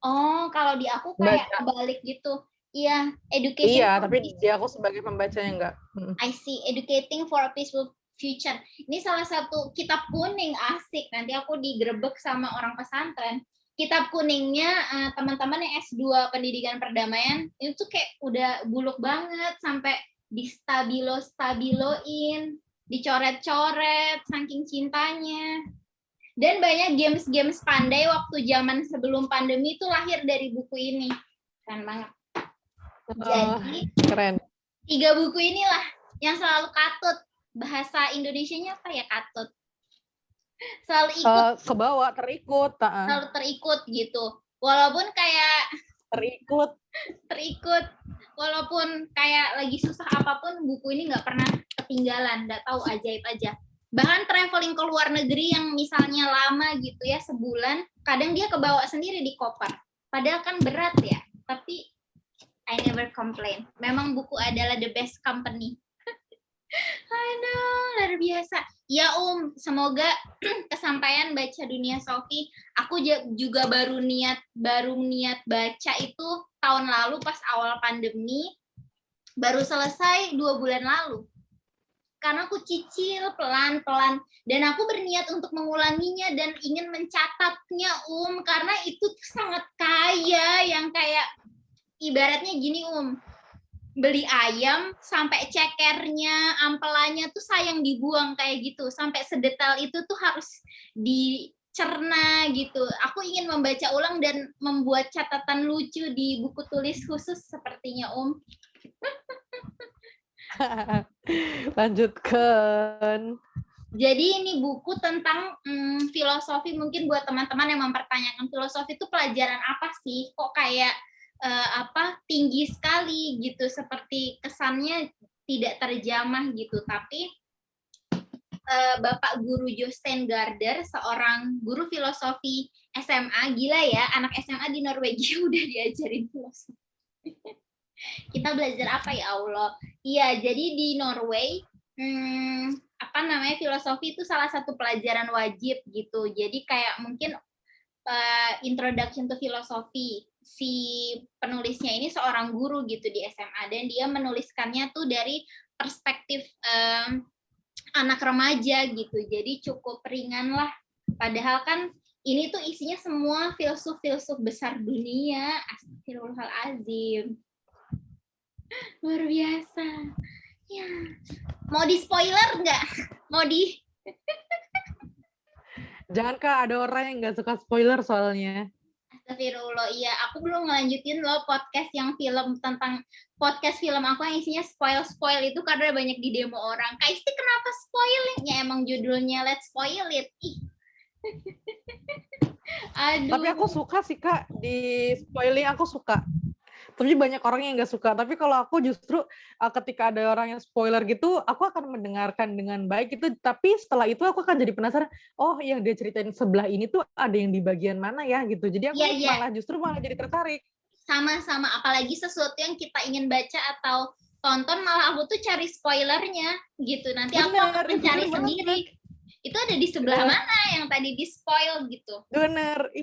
Oh, kalau di aku kayak kebalik gitu. Iya, education. Iya, tapi di aku sebagai pembacanya enggak. I see, Educating for a Peaceful Future. Ini salah satu kitab kuning, asik. Nanti aku digerebek sama orang pesantren. Kitab kuningnya teman-teman yang S2 Pendidikan Perdamaian, itu kayak udah buluk banget, sampai distabilo-stabiloin, dicoret-coret, saking cintanya. Dan banyak games-games Pandai waktu zaman sebelum pandemi itu lahir dari buku ini. Keren banget. Jadi, keren. 3 buku inilah yang selalu katut. Bahasa Indonesianya apa ya katut? Selalu ikut. Kebawa, terikut. Selalu terikut gitu. Walaupun kayak terikut. Walaupun kayak lagi susah apapun, buku ini nggak pernah ketinggalan. Nggak tahu, ajaib aja. Bahkan traveling ke luar negeri yang misalnya lama gitu ya, sebulan, kadang dia kebawa sendiri di koper. Padahal kan berat ya, tapi I never complain. Memang buku adalah the best company. Aduh, luar biasa. Ya semoga kesampaian baca Dunia Sophie. Aku juga baru niat baca itu tahun lalu pas awal pandemi. Baru selesai 2 bulan lalu. Karena aku cicil pelan-pelan dan aku berniat untuk mengulanginya dan ingin mencatatnya karena itu sangat kaya yang kayak ibaratnya gini beli ayam sampai cekernya, ampelannya tuh sayang dibuang kayak gitu. Sampai sedetail itu tuh harus dicerna gitu. Aku ingin membaca ulang dan membuat catatan lucu di buku tulis khusus sepertinya Lanjutkan. Jadi ini buku tentang filosofi, mungkin buat teman-teman yang mempertanyakan filosofi itu pelajaran apa sih? Kok kayak tinggi sekali gitu, seperti kesannya tidak terjamah gitu. Tapi Bapak Guru Jostein Gaarder, seorang guru filosofi SMA, gila ya, anak SMA di Norwegia udah diajarin filosofi. Kita belajar apa ya Allah? Iya, jadi di Norway filosofi itu salah satu pelajaran wajib gitu. Jadi kayak mungkin introduction to philosophy, si penulisnya ini seorang guru gitu di SMA, dan dia menuliskannya tuh dari perspektif anak remaja gitu. Jadi cukup ringan lah. Padahal kan ini tuh isinya semua filsuf-filsuf besar dunia. Astagfirullahalazim. Luar biasa. Ya. Mau di spoiler nggak? Mau di... Jangan Kak, ada orang yang nggak suka spoiler soalnya. Astagfirullah, iya. Aku belum ngelanjutin loh podcast yang podcast film aku yang isinya spoil itu karena banyak di demo orang. Kak Isti kenapa spoiling? Ya emang judulnya Let's Spoil It. Ih. Aduh. Tapi aku suka sih Kak, di spoiling aku suka. Tapi banyak orang yang nggak suka. Tapi kalau aku justru ketika ada orang yang spoiler gitu, aku akan mendengarkan dengan baik itu. Tapi setelah itu aku akan jadi penasaran. Oh, yang dia ceritain sebelah ini tuh ada yang di bagian mana ya gitu. Jadi aku justru malah jadi tertarik. Sama-sama. Apalagi sesuatu yang kita ingin baca atau tonton, malah aku tuh cari spoilernya gitu. Nanti aku akan mencari sendiri. Itu ada di sebelah mana yang tadi di spoil gitu. Bener.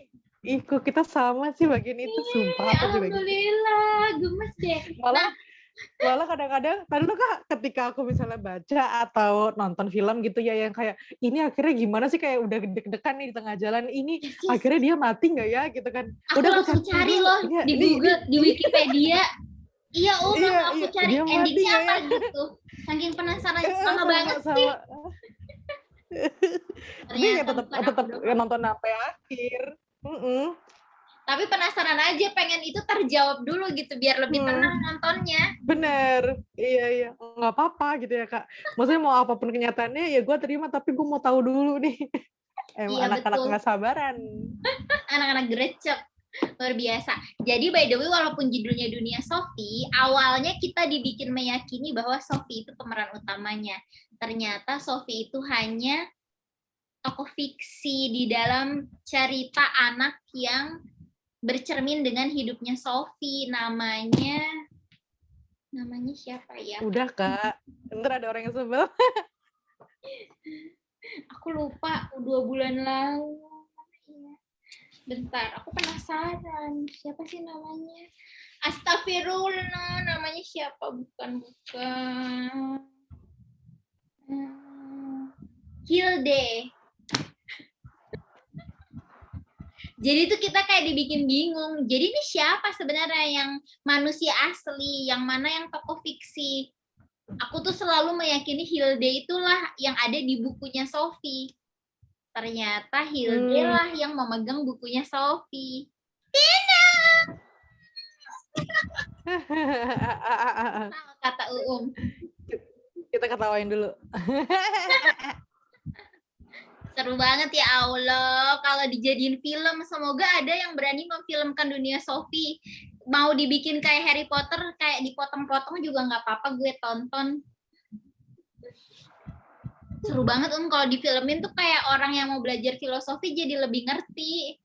Kok kita sama sih bagian itu, sumpah. Alhamdulillah, gemes deh. Malah kadang-kadang Kak, ketika aku misalnya baca atau nonton film gitu ya, yang kayak ini akhirnya gimana sih, kayak udah deg-degan nih di tengah jalan, ini akhirnya dia mati nggak ya gitu kan. Aku langsung cari loh di Google, di Wikipedia. Iya, aku cari endingnya apa gitu. Saking penasaran, sama banget sih. Tapi ya tetap nonton sampai akhir. Tapi penasaran aja, pengen itu terjawab dulu gitu biar lebih tenang nontonnya. Bener, iya nggak apa-apa gitu ya Kak. Maksudnya mau apapun kenyataannya ya gue terima, tapi gue mau tahu dulu nih. Emang anak-anak nggak sabaran. Anak-anak gercep. Luar biasa. Jadi by the way, walaupun judulnya Dunia Sophie, awalnya kita dibikin meyakini bahwa Sophie itu pemeran utamanya. Ternyata Sophie itu hanya tokoh fiksi di dalam cerita anak yang bercermin dengan hidupnya Sophie. Namanya siapa ya? Udah Kak, ntar ada orang yang sebel. Aku lupa, 2 bulan lalu. Bentar, aku penasaran. Siapa sih namanya? Astagfirullah, namanya siapa? Bukan. Hilde. Jadi itu kita kayak dibikin bingung. Jadi ini siapa sebenarnya yang manusia asli, yang mana yang tokoh fiksi? Aku tuh selalu meyakini Hilde itulah yang ada di bukunya Sophie. Ternyata Hilde lah yang memegang bukunya Sophie. Tina! Kata Kita ketawain dulu. Seru banget ya Allah. Kalau dijadiin film, semoga ada yang berani memfilmkan dunia Sophie. Mau dibikin kayak Harry Potter, kayak dipotong-potong juga nggak apa-apa, gue tonton. Seru banget kalau difilmin tuh kayak orang yang mau belajar filosofi jadi lebih ngerti.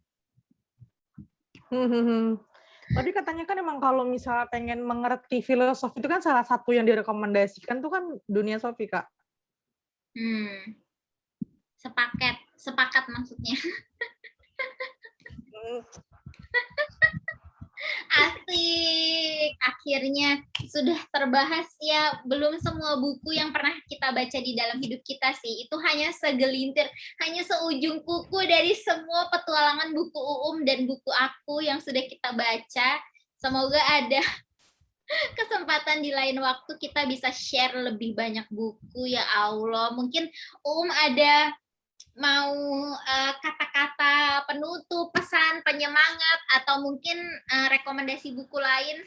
Tadi katanya kan emang kalau misalnya pengen mengerti filosofi itu kan salah satu yang direkomendasikan tuh kan dunia Sophie, Kak. Sepakat maksudnya. Asik, akhirnya sudah terbahas ya. Belum semua buku yang pernah kita baca di dalam hidup kita sih. Itu hanya segelintir, hanya seujung kuku dari semua petualangan buku dan buku aku yang sudah kita baca. Semoga ada kesempatan di lain waktu kita bisa share lebih banyak buku, ya Allah. Mungkin ada mau kata-kata penutup, pesan, penyemangat, atau mungkin rekomendasi buku lain?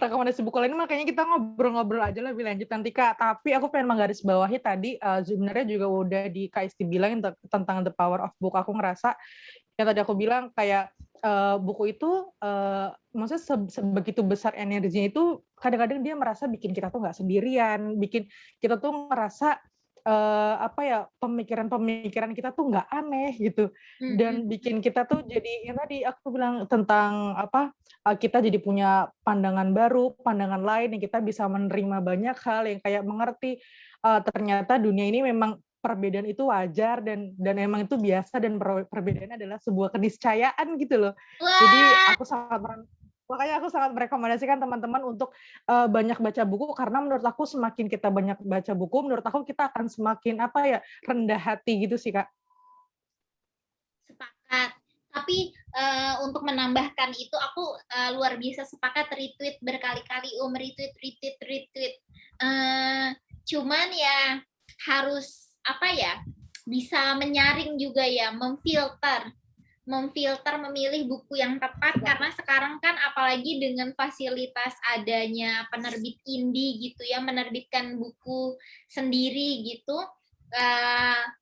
Rekomendasi buku lain makanya kita ngobrol-ngobrol aja lebih lanjut nanti Kak. Tapi aku pengen menggarisbawahi tadi sebenarnya juga udah di Kak Isti bilang tentang the power of book. Aku ngerasa yang tadi aku bilang kayak buku itu maksudnya sebegitu besar energinya itu kadang-kadang dia merasa bikin kita tuh nggak sendirian, bikin kita tuh ngerasa apa ya pemikiran-pemikiran kita tuh nggak aneh gitu dan bikin kita tuh jadi yang tadi aku bilang tentang apa kita jadi punya pandangan baru, pandangan lain yang kita bisa menerima banyak hal yang kayak mengerti ternyata dunia ini memang perbedaan itu wajar dan emang itu biasa dan perbedaan adalah sebuah keniscayaan gitu loh. Jadi makanya aku sangat merekomendasikan teman-teman untuk banyak baca buku karena menurut aku semakin kita banyak baca buku, menurut aku kita akan semakin apa ya rendah hati gitu sih Kak. Sepakat. Tapi untuk menambahkan itu aku luar biasa sepakat, retweet berkali-kali, retweet. Cuman ya harus apa ya bisa menyaring juga ya, memfilter memilih buku yang tepat karena sekarang kan apalagi dengan fasilitas adanya penerbit indie gitu ya, menerbitkan buku sendiri gitu,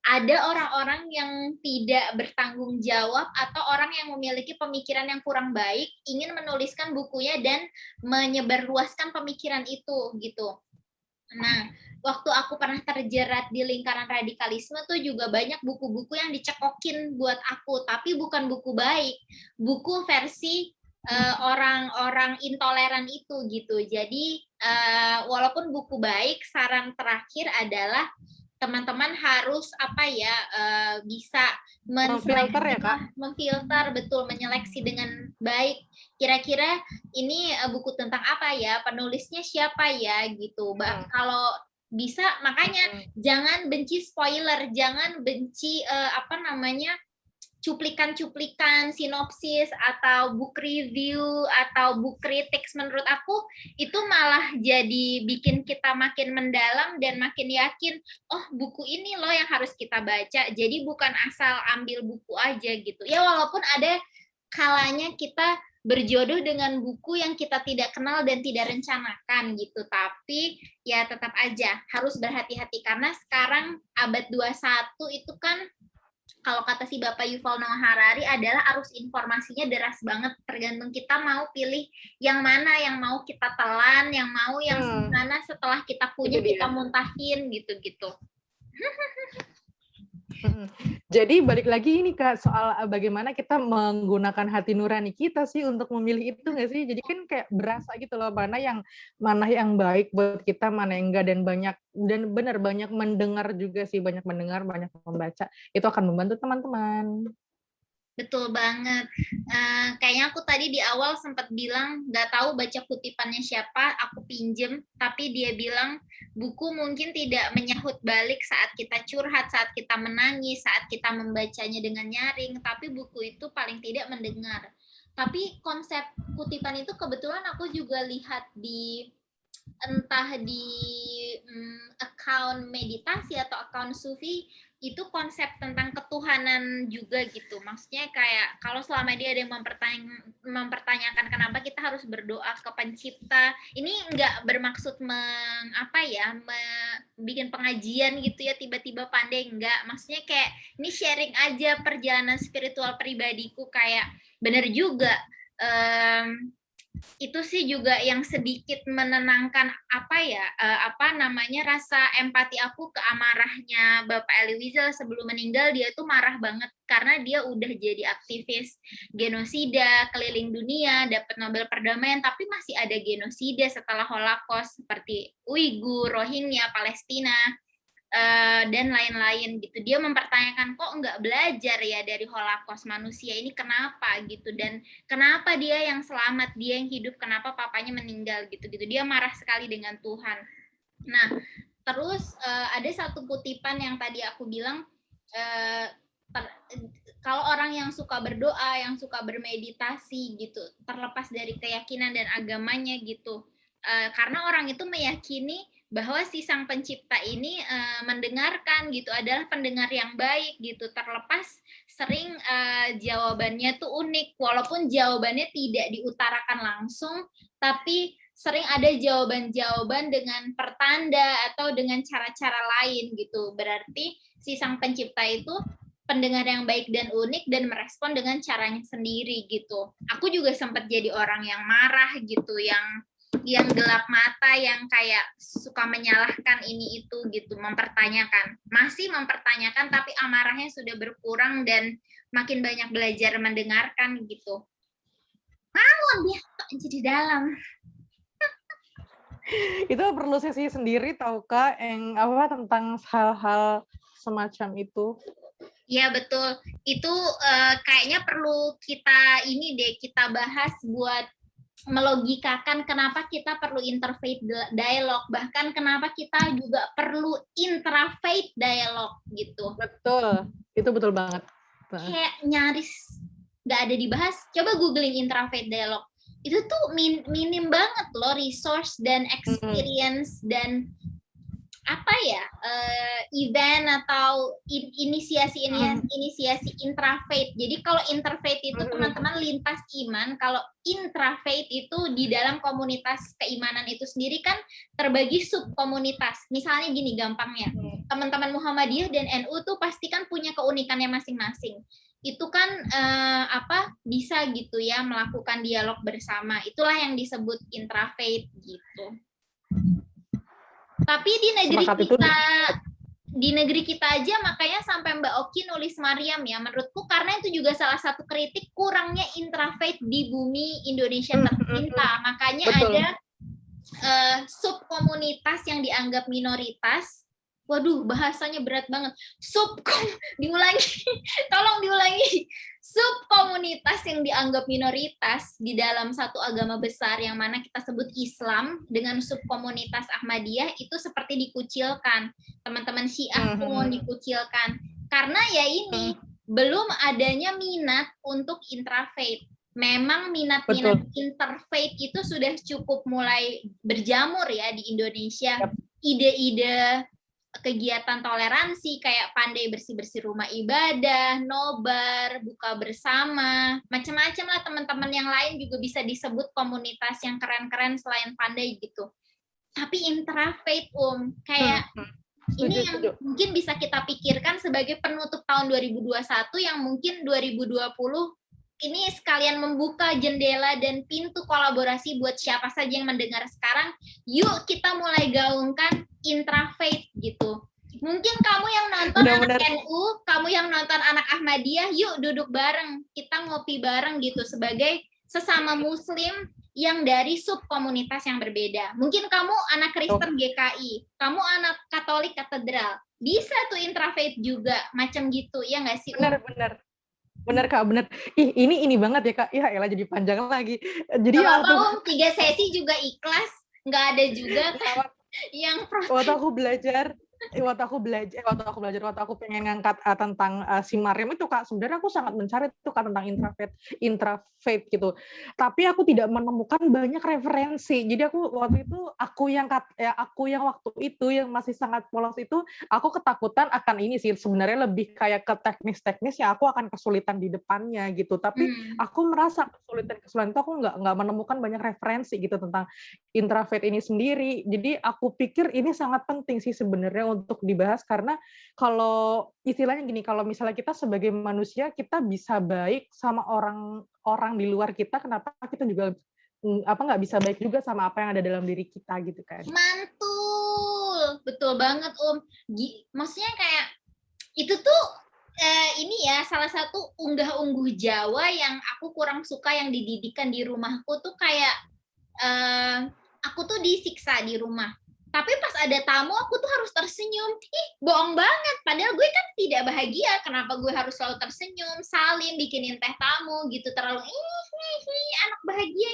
ada orang-orang yang tidak bertanggung jawab atau orang yang memiliki pemikiran yang kurang baik ingin menuliskan bukunya dan menyebarluaskan pemikiran itu gitu. Nah, waktu aku pernah terjerat di lingkaran radikalisme tuh juga banyak buku-buku yang dicekokin buat aku, tapi bukan buku baik, buku versi orang-orang intoleran itu gitu. Jadi walaupun buku baik, saran terakhir adalah teman-teman harus apa ya bisa Memfilter ya Kak. memfilter betul, menyeleksi dengan baik. Kira-kira ini buku tentang apa ya, penulisnya siapa ya gitu. Kalau bisa makanya jangan benci spoiler, jangan benci apa namanya cuplikan-cuplikan, sinopsis atau book review atau book critics. Menurut aku itu malah jadi bikin kita makin mendalam dan makin yakin, oh buku ini loh yang harus kita baca. Jadi bukan asal ambil buku aja gitu. Ya walaupun ada kalanya kita berjodoh dengan buku yang kita tidak kenal dan tidak rencanakan gitu. Tapi ya tetap aja harus berhati-hati karena sekarang abad 21 itu kan kalau kata si Bapak Yuval Noah Harari adalah arus informasinya deras banget, tergantung kita mau pilih yang mana, yang mau kita telan, yang mau yang mana setelah kita punya kita muntahin gitu-gitu. Jadi balik lagi ini Kak soal bagaimana kita menggunakan hati nurani kita sih untuk memilih itu nggak sih? Jadi kan kayak berasa gitu loh mana yang baik buat kita, mana yang enggak dan benar banyak mendengar juga sih, banyak mendengar, banyak membaca. Itu akan membantu teman-teman. Betul banget. Kayaknya aku tadi di awal sempat bilang nggak tahu baca kutipannya siapa, aku pinjem, tapi dia bilang buku mungkin tidak menyahut balik saat kita curhat, saat kita menangis, saat kita membacanya dengan nyaring, tapi buku itu paling tidak mendengar. Tapi konsep kutipan itu kebetulan aku juga lihat di entah di account meditasi atau account sufi, itu konsep tentang ketuhanan juga gitu. Maksudnya kayak kalau selama dia ada yang mempertanyakan kenapa kita harus berdoa ke pencipta, ini nggak bermaksud bikin pengajian gitu ya tiba-tiba pandai, nggak. Maksudnya kayak ini sharing aja perjalanan spiritual pribadiku, kayak bener juga. Itu sih juga yang sedikit menenangkan rasa empati aku ke amarahnya Bapak Elie Wiesel sebelum meninggal. Dia tuh marah banget karena dia udah jadi aktivis genosida keliling dunia, dapat Nobel Perdamaian, tapi masih ada genosida setelah Holocaust seperti Uighur, Rohingya, Palestina, dan lain-lain gitu. Dia mempertanyakan kok nggak belajar ya dari Holocaust manusia ini, kenapa gitu, dan kenapa dia yang selamat, dia yang hidup, kenapa papanya meninggal gitu. Dia marah sekali dengan Tuhan. Nah, terus ada satu kutipan yang tadi aku bilang kalau orang yang suka berdoa, yang suka bermeditasi gitu, terlepas dari keyakinan dan agamanya gitu, karena orang itu meyakini bahwa si Sang Pencipta ini mendengarkan gitu, adalah pendengar yang baik gitu, terlepas sering jawabannya tuh unik, walaupun jawabannya tidak diutarakan langsung, tapi sering ada jawaban-jawaban dengan pertanda atau dengan cara-cara lain gitu. Berarti si Sang Pencipta itu pendengar yang baik dan unik dan merespon dengan caranya sendiri gitu. Aku juga sempat jadi orang yang marah gitu, yang gelap mata, yang kayak suka menyalahkan ini itu gitu, mempertanyakan. Masih mempertanyakan tapi amarahnya sudah berkurang dan makin banyak belajar mendengarkan gitu. Namun dia jadi dalam. Itu perlu sesi sendiri tau Kak, yang apa tentang hal-hal semacam itu. Iya betul. Itu kayaknya perlu kita ini deh, kita bahas buat melogikakan kenapa kita perlu interfaith dialog, bahkan kenapa kita juga perlu intrafaith dialog gitu. Betul, itu betul banget. Kayak nyaris nggak ada dibahas. Coba googling intrafaith dialog. Itu tuh minim banget loh resource dan experience dan apa ya, event atau inisiasi intrafaith. Jadi kalau interfaith itu teman-teman lintas iman, kalau intrafaith itu di dalam komunitas keimanan itu sendiri kan terbagi subkomunitas. Misalnya gini gampangnya, teman-teman Muhammadiyah dan NU tuh pasti kan punya keunikannya masing-masing. Itu kan bisa gitu ya melakukan dialog bersama. Itulah yang disebut intrafaith gitu. Tapi di negeri kita aja makanya sampai Mbak Oki nulis Maryam ya, menurutku karena itu juga salah satu kritik kurangnya intrafaith di bumi Indonesia tercinta. Makanya ada subkomunitas yang dianggap minoritas. Waduh, bahasanya berat banget. Diulangi. Tolong diulangi. Subkomunitas yang dianggap minoritas di dalam satu agama besar yang mana kita sebut Islam dengan subkomunitas Ahmadiyah itu seperti dikucilkan. Teman-teman Syiah pun dikucilkan. Karena ya ini belum adanya minat untuk intrafaith. Memang minat-minat interfaith itu sudah cukup mulai berjamur ya di Indonesia. Ide-ide kegiatan toleransi kayak pandai bersih-bersih rumah ibadah, nobar, buka bersama, macam-macam lah teman-teman yang lain juga bisa disebut komunitas yang keren-keren selain pandai gitu. Tapi intrafaith kayak ini yang mungkin bisa kita pikirkan sebagai penutup tahun 2021 yang mungkin 2020 ini sekalian membuka jendela dan pintu kolaborasi buat siapa saja yang mendengar sekarang. Yuk kita mulai gaungkan intrafaith gitu. Mungkin kamu yang nonton anak NU, kamu yang nonton anak Ahmadiyah, yuk duduk bareng, kita ngopi bareng gitu sebagai sesama Muslim yang dari subkomunitas yang berbeda. Mungkin kamu anak Kristen GKI, kamu anak Katolik katedral, bisa tuh intrafaith juga, macam gitu, ya nggak sih? Bener Kak, bener. Ini banget ya Kak. Ya elah jadi panjang lagi. Jadi apa 3 sesi juga ikhlas, nggak ada juga yang waktu aku belajar, waktu aku pengen ngangkat tentang si Maryam itu Kak, sebenarnya aku sangat mencari itu Kak tentang intrafaith gitu. Tapi aku tidak menemukan banyak referensi. Jadi aku waktu itu aku yang waktu itu yang masih sangat polos itu, aku ketakutan akan ini sih sebenarnya lebih kayak ke teknis-teknis yang aku akan kesulitan di depannya gitu. Tapi aku merasa kesulitan itu aku nggak menemukan banyak referensi gitu tentang intrafaith ini sendiri. Jadi aku pikir ini sangat penting sih sebenarnya untuk dibahas karena kalau istilahnya gini, kalau misalnya kita sebagai manusia kita bisa baik sama orang di luar kita, kenapa kita juga nggak bisa baik juga sama apa yang ada dalam diri kita gitu kan? Mantul, betul banget Maksudnya kayak itu tuh ini ya salah satu unggah-ungguh Jawa yang aku kurang suka yang dididikan di rumahku tuh kayak aku tuh disiksa di rumah. Tapi pas ada tamu, aku tuh harus tersenyum. Bohong banget. Padahal gue kan tidak bahagia. Kenapa gue harus selalu tersenyum, salim, bikinin teh tamu, gitu. Terlalu, anak bahagia,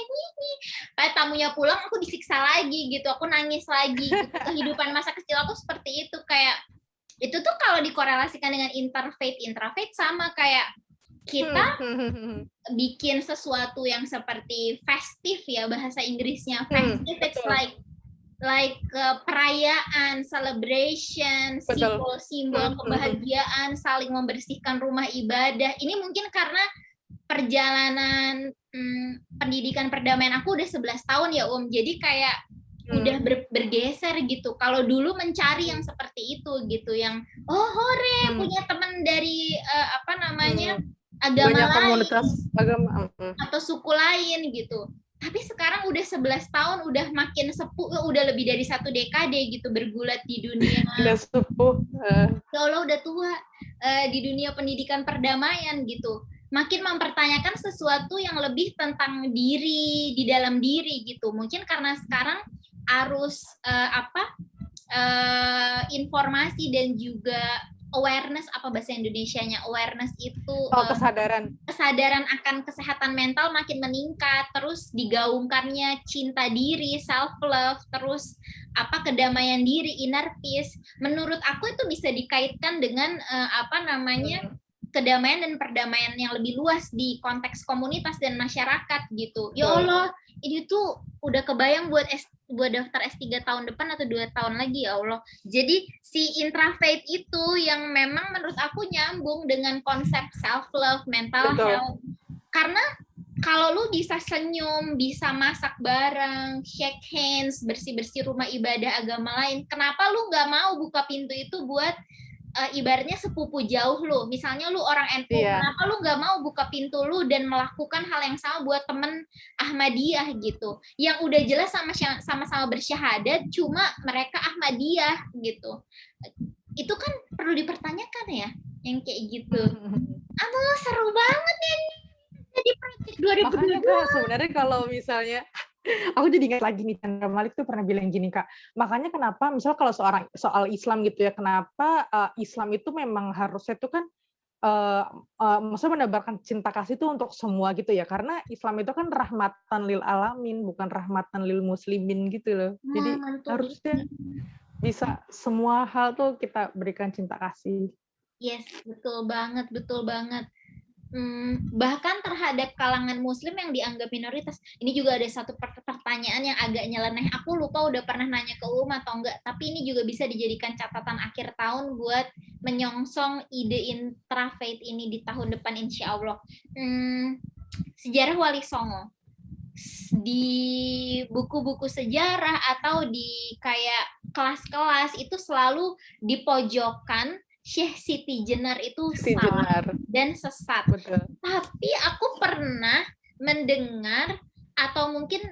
Pas tamunya pulang, aku disiksa lagi, gitu. Aku nangis lagi. Gitu. Kehidupan masa kecil aku seperti itu. Kayak, itu tuh kalau dikorelasikan dengan intrafaith sama kayak kita bikin sesuatu yang seperti festive ya, bahasa Inggrisnya festive, it's Betul. like perayaan, celebration, Betul. simbol-simbol kebahagiaan, saling membersihkan rumah ibadah. Ini mungkin karena perjalanan pendidikan perdamaian aku udah 11 tahun ya Jadi kayak udah bergeser gitu. Kalau dulu mencari yang seperti itu gitu, yang hore punya teman dari agama Banyak lain komunitas agama atau suku lain gitu. Tapi sekarang udah 11 tahun, udah makin sepuh, udah lebih dari 1 dekade gitu bergulat di dunia. Udah sepuh. Ya Allah udah tua di dunia pendidikan perdamaian gitu. Makin mempertanyakan sesuatu yang lebih tentang diri, di dalam diri gitu. Mungkin karena sekarang arus informasi dan juga awareness, apa bahasa Indonesianya, awareness itu kesadaran akan kesehatan mental makin meningkat, terus digaungkannya cinta diri, self love, terus kedamaian diri, inner peace. Menurut aku itu bisa dikaitkan dengan kedamaian dan perdamaian yang lebih luas di konteks komunitas dan masyarakat gitu. Ya Allah, ini tuh udah kebayang buat daftar S3 tahun depan atau 2 tahun lagi, ya Allah. Jadi si intrafaith itu yang memang menurut aku nyambung dengan konsep self love, mental health. Karena kalau lu bisa senyum, bisa masak bareng, shake hands, bersih-bersih rumah ibadah agama lain, kenapa lu nggak mau buka pintu itu buat ibaratnya sepupu jauh lu, misalnya lu orang NU, kenapa lu nggak mau buka pintu lu dan melakukan hal yang sama buat temen Ahmadiyah gitu, yang udah jelas sama-sama bersyahadat, cuma mereka Ahmadiyah gitu. Itu kan perlu dipertanyakan ya, yang kayak gitu. Aduh, seru banget ya nih jadi project 2022. Makanya Kak, sebenarnya kalau misalnya aku jadi ingat lagi nih, Chandra Malik tuh pernah bilang gini Kak, makanya kenapa misal kalau soal Islam gitu ya, kenapa Islam itu memang harusnya tuh kan maksudnya menebarkan cinta kasih itu untuk semua gitu ya, karena Islam itu kan rahmatan lil alamin, bukan rahmatan lil muslimin gitu loh. Jadi harusnya bisa semua hal tuh kita berikan cinta kasih. Yes, betul banget, betul banget. Bahkan terhadap kalangan muslim yang dianggap minoritas. Ini juga ada satu pertanyaan yang agak nyeleneh. Aku lupa udah pernah nanya ke atau enggak, tapi ini juga bisa dijadikan catatan akhir tahun buat menyongsong ide intrafaith ini di tahun depan insya Allah. Sejarah Wali Songo. Di buku-buku sejarah atau di kayak kelas-kelas itu selalu dipojokkan Syekh Siti Jenar itu salah dan sesat. Betul. Tapi aku pernah mendengar atau mungkin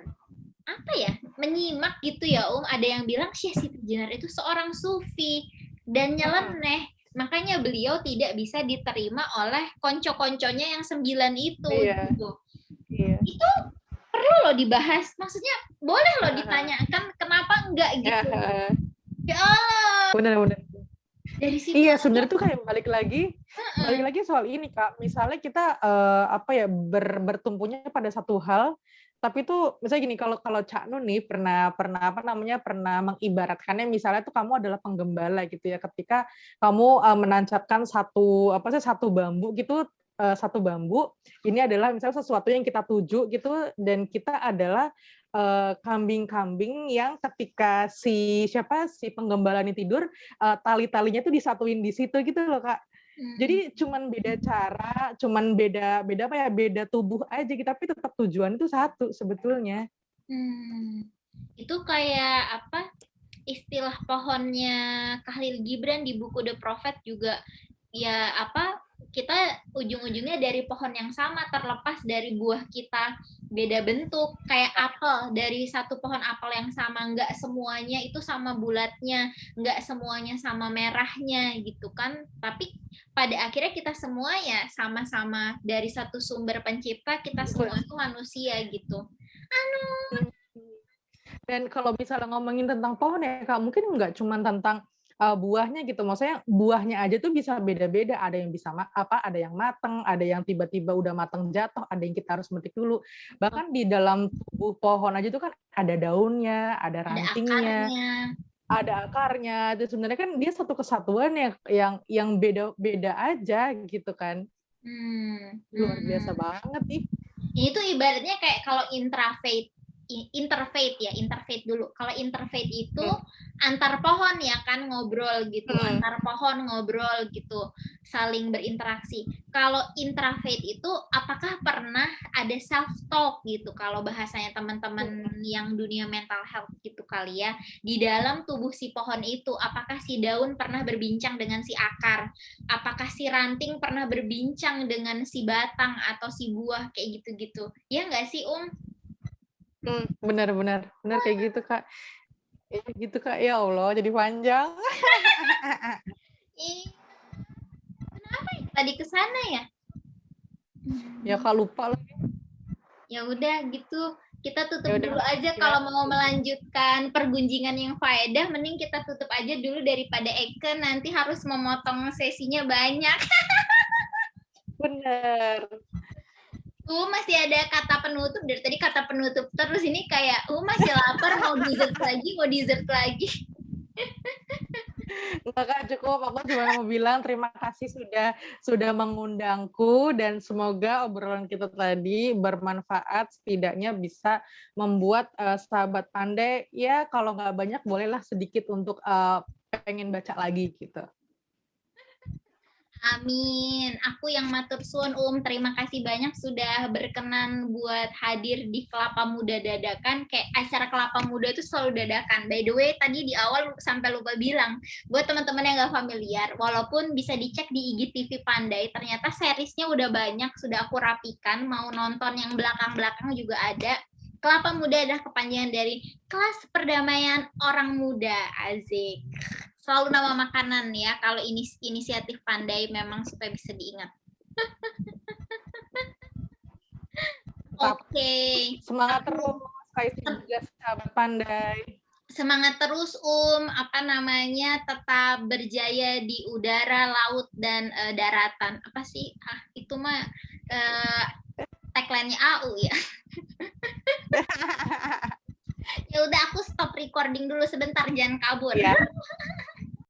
menyimak gitu ya ada yang bilang Syekh Siti Jenar itu seorang sufi dan nyeleneh, makanya beliau tidak bisa diterima oleh konco-konconya yang 9 itu gitu. Itu perlu loh dibahas, maksudnya boleh loh ditanyakan kenapa enggak gitu. Ya Allah. Benar-benar. Dari situ iya sebenarnya tuh kayak balik lagi soal ini Kak, misalnya kita bertumpunya pada satu hal, tapi tuh misalnya gini, kalau Cak Nun nih pernah mengibaratkannya misalnya tuh kamu adalah penggembala gitu ya, ketika kamu menancapkan satu bambu gitu, satu bambu ini adalah misalnya sesuatu yang kita tuju gitu, dan kita adalah kambing-kambing yang ketika si penggembala ini tidur, tali-talinya tuh disatuin di situ gitu loh Kak. Jadi cuman beda cara, cuman beda tubuh aja gitu, tapi tetap tujuan itu satu sebetulnya. Itu kayak istilah pohonnya Khalil Gibran di buku The Prophet juga ya kita ujung-ujungnya dari pohon yang sama, terlepas dari buah kita beda bentuk, kayak apel, dari satu pohon apel yang sama, nggak semuanya itu sama bulatnya, nggak semuanya sama merahnya gitu kan, tapi pada akhirnya kita semua ya sama-sama dari satu sumber pencipta, kita semua itu manusia gitu. Dan kalau misalnya ngomongin tentang pohon ya Kak, mungkin nggak cuma tentang buahnya gitu, maksudnya buahnya aja tuh bisa beda-beda, ada yang bisa ada yang matang, ada yang tiba-tiba udah matang jatuh, ada yang kita harus metik dulu. Bahkan di dalam tubuh pohon aja tuh kan ada daunnya, ada rantingnya, ada akarnya. Itu sebenarnya kan dia satu kesatuan yang beda-beda aja gitu kan. Luar biasa banget ih. Ini tuh ibaratnya kayak kalau interfaith dulu. Kalau interfaith itu antar pohon ya kan ngobrol gitu, antar pohon ngobrol gitu, saling berinteraksi. Kalau intrafaith itu apakah pernah ada self talk gitu kalau bahasanya teman-teman yang dunia mental health gitu kali ya, di dalam tubuh si pohon itu, apakah si daun pernah berbincang dengan si akar, apakah si ranting pernah berbincang dengan si batang atau si buah kayak gitu-gitu. Ya nggak sih, Benar kayak gitu Kak. Gitu Kak, ya Allah jadi panjang. Kenapa ya tadi ke sana ya? Ya Kak lupa lagi. Ya udah gitu. Kita tutup Yaudah, dulu aja kalau mau melanjutkan pergunjingan yang faedah, mending kita tutup aja dulu daripada Eke nanti harus memotong sesinya banyak. Bener. Masih ada kata penutup dari tadi, kata penutup terus ini kayak masih lapar, mau dessert lagi. Enggak Kak, cukup. Aku cuma mau bilang terima kasih sudah mengundangku dan semoga obrolan kita tadi bermanfaat, setidaknya bisa membuat sahabat pandai ya kalau nggak banyak bolehlah sedikit untuk pengen baca lagi gitu. Amin. Aku yang matur suwun terima kasih banyak sudah berkenan buat hadir di Kelapa Muda Dadakan. Kayak acara Kelapa Muda itu selalu dadakan. By the way, tadi di awal sampai lupa bilang, buat teman-teman yang nggak familiar, walaupun bisa dicek di IGTV Pandai, ternyata seriesnya udah banyak, sudah aku rapikan, mau nonton yang belakang-belakang juga ada. Kelapa Muda adalah kepanjangan dari Kelas Perdamaian Orang Muda. Azik. Selalu nama makanan ya, kalau inisiatif Pandai memang supaya bisa diingat. Oke. Semangat terus, Kaisi juga sahabat Pandai. Semangat terus tetap berjaya di udara, laut, dan daratan. Apa sih? Itu mah tagline-nya AU ya. Ya udah, aku stop recording dulu sebentar, jangan kabur. Ya.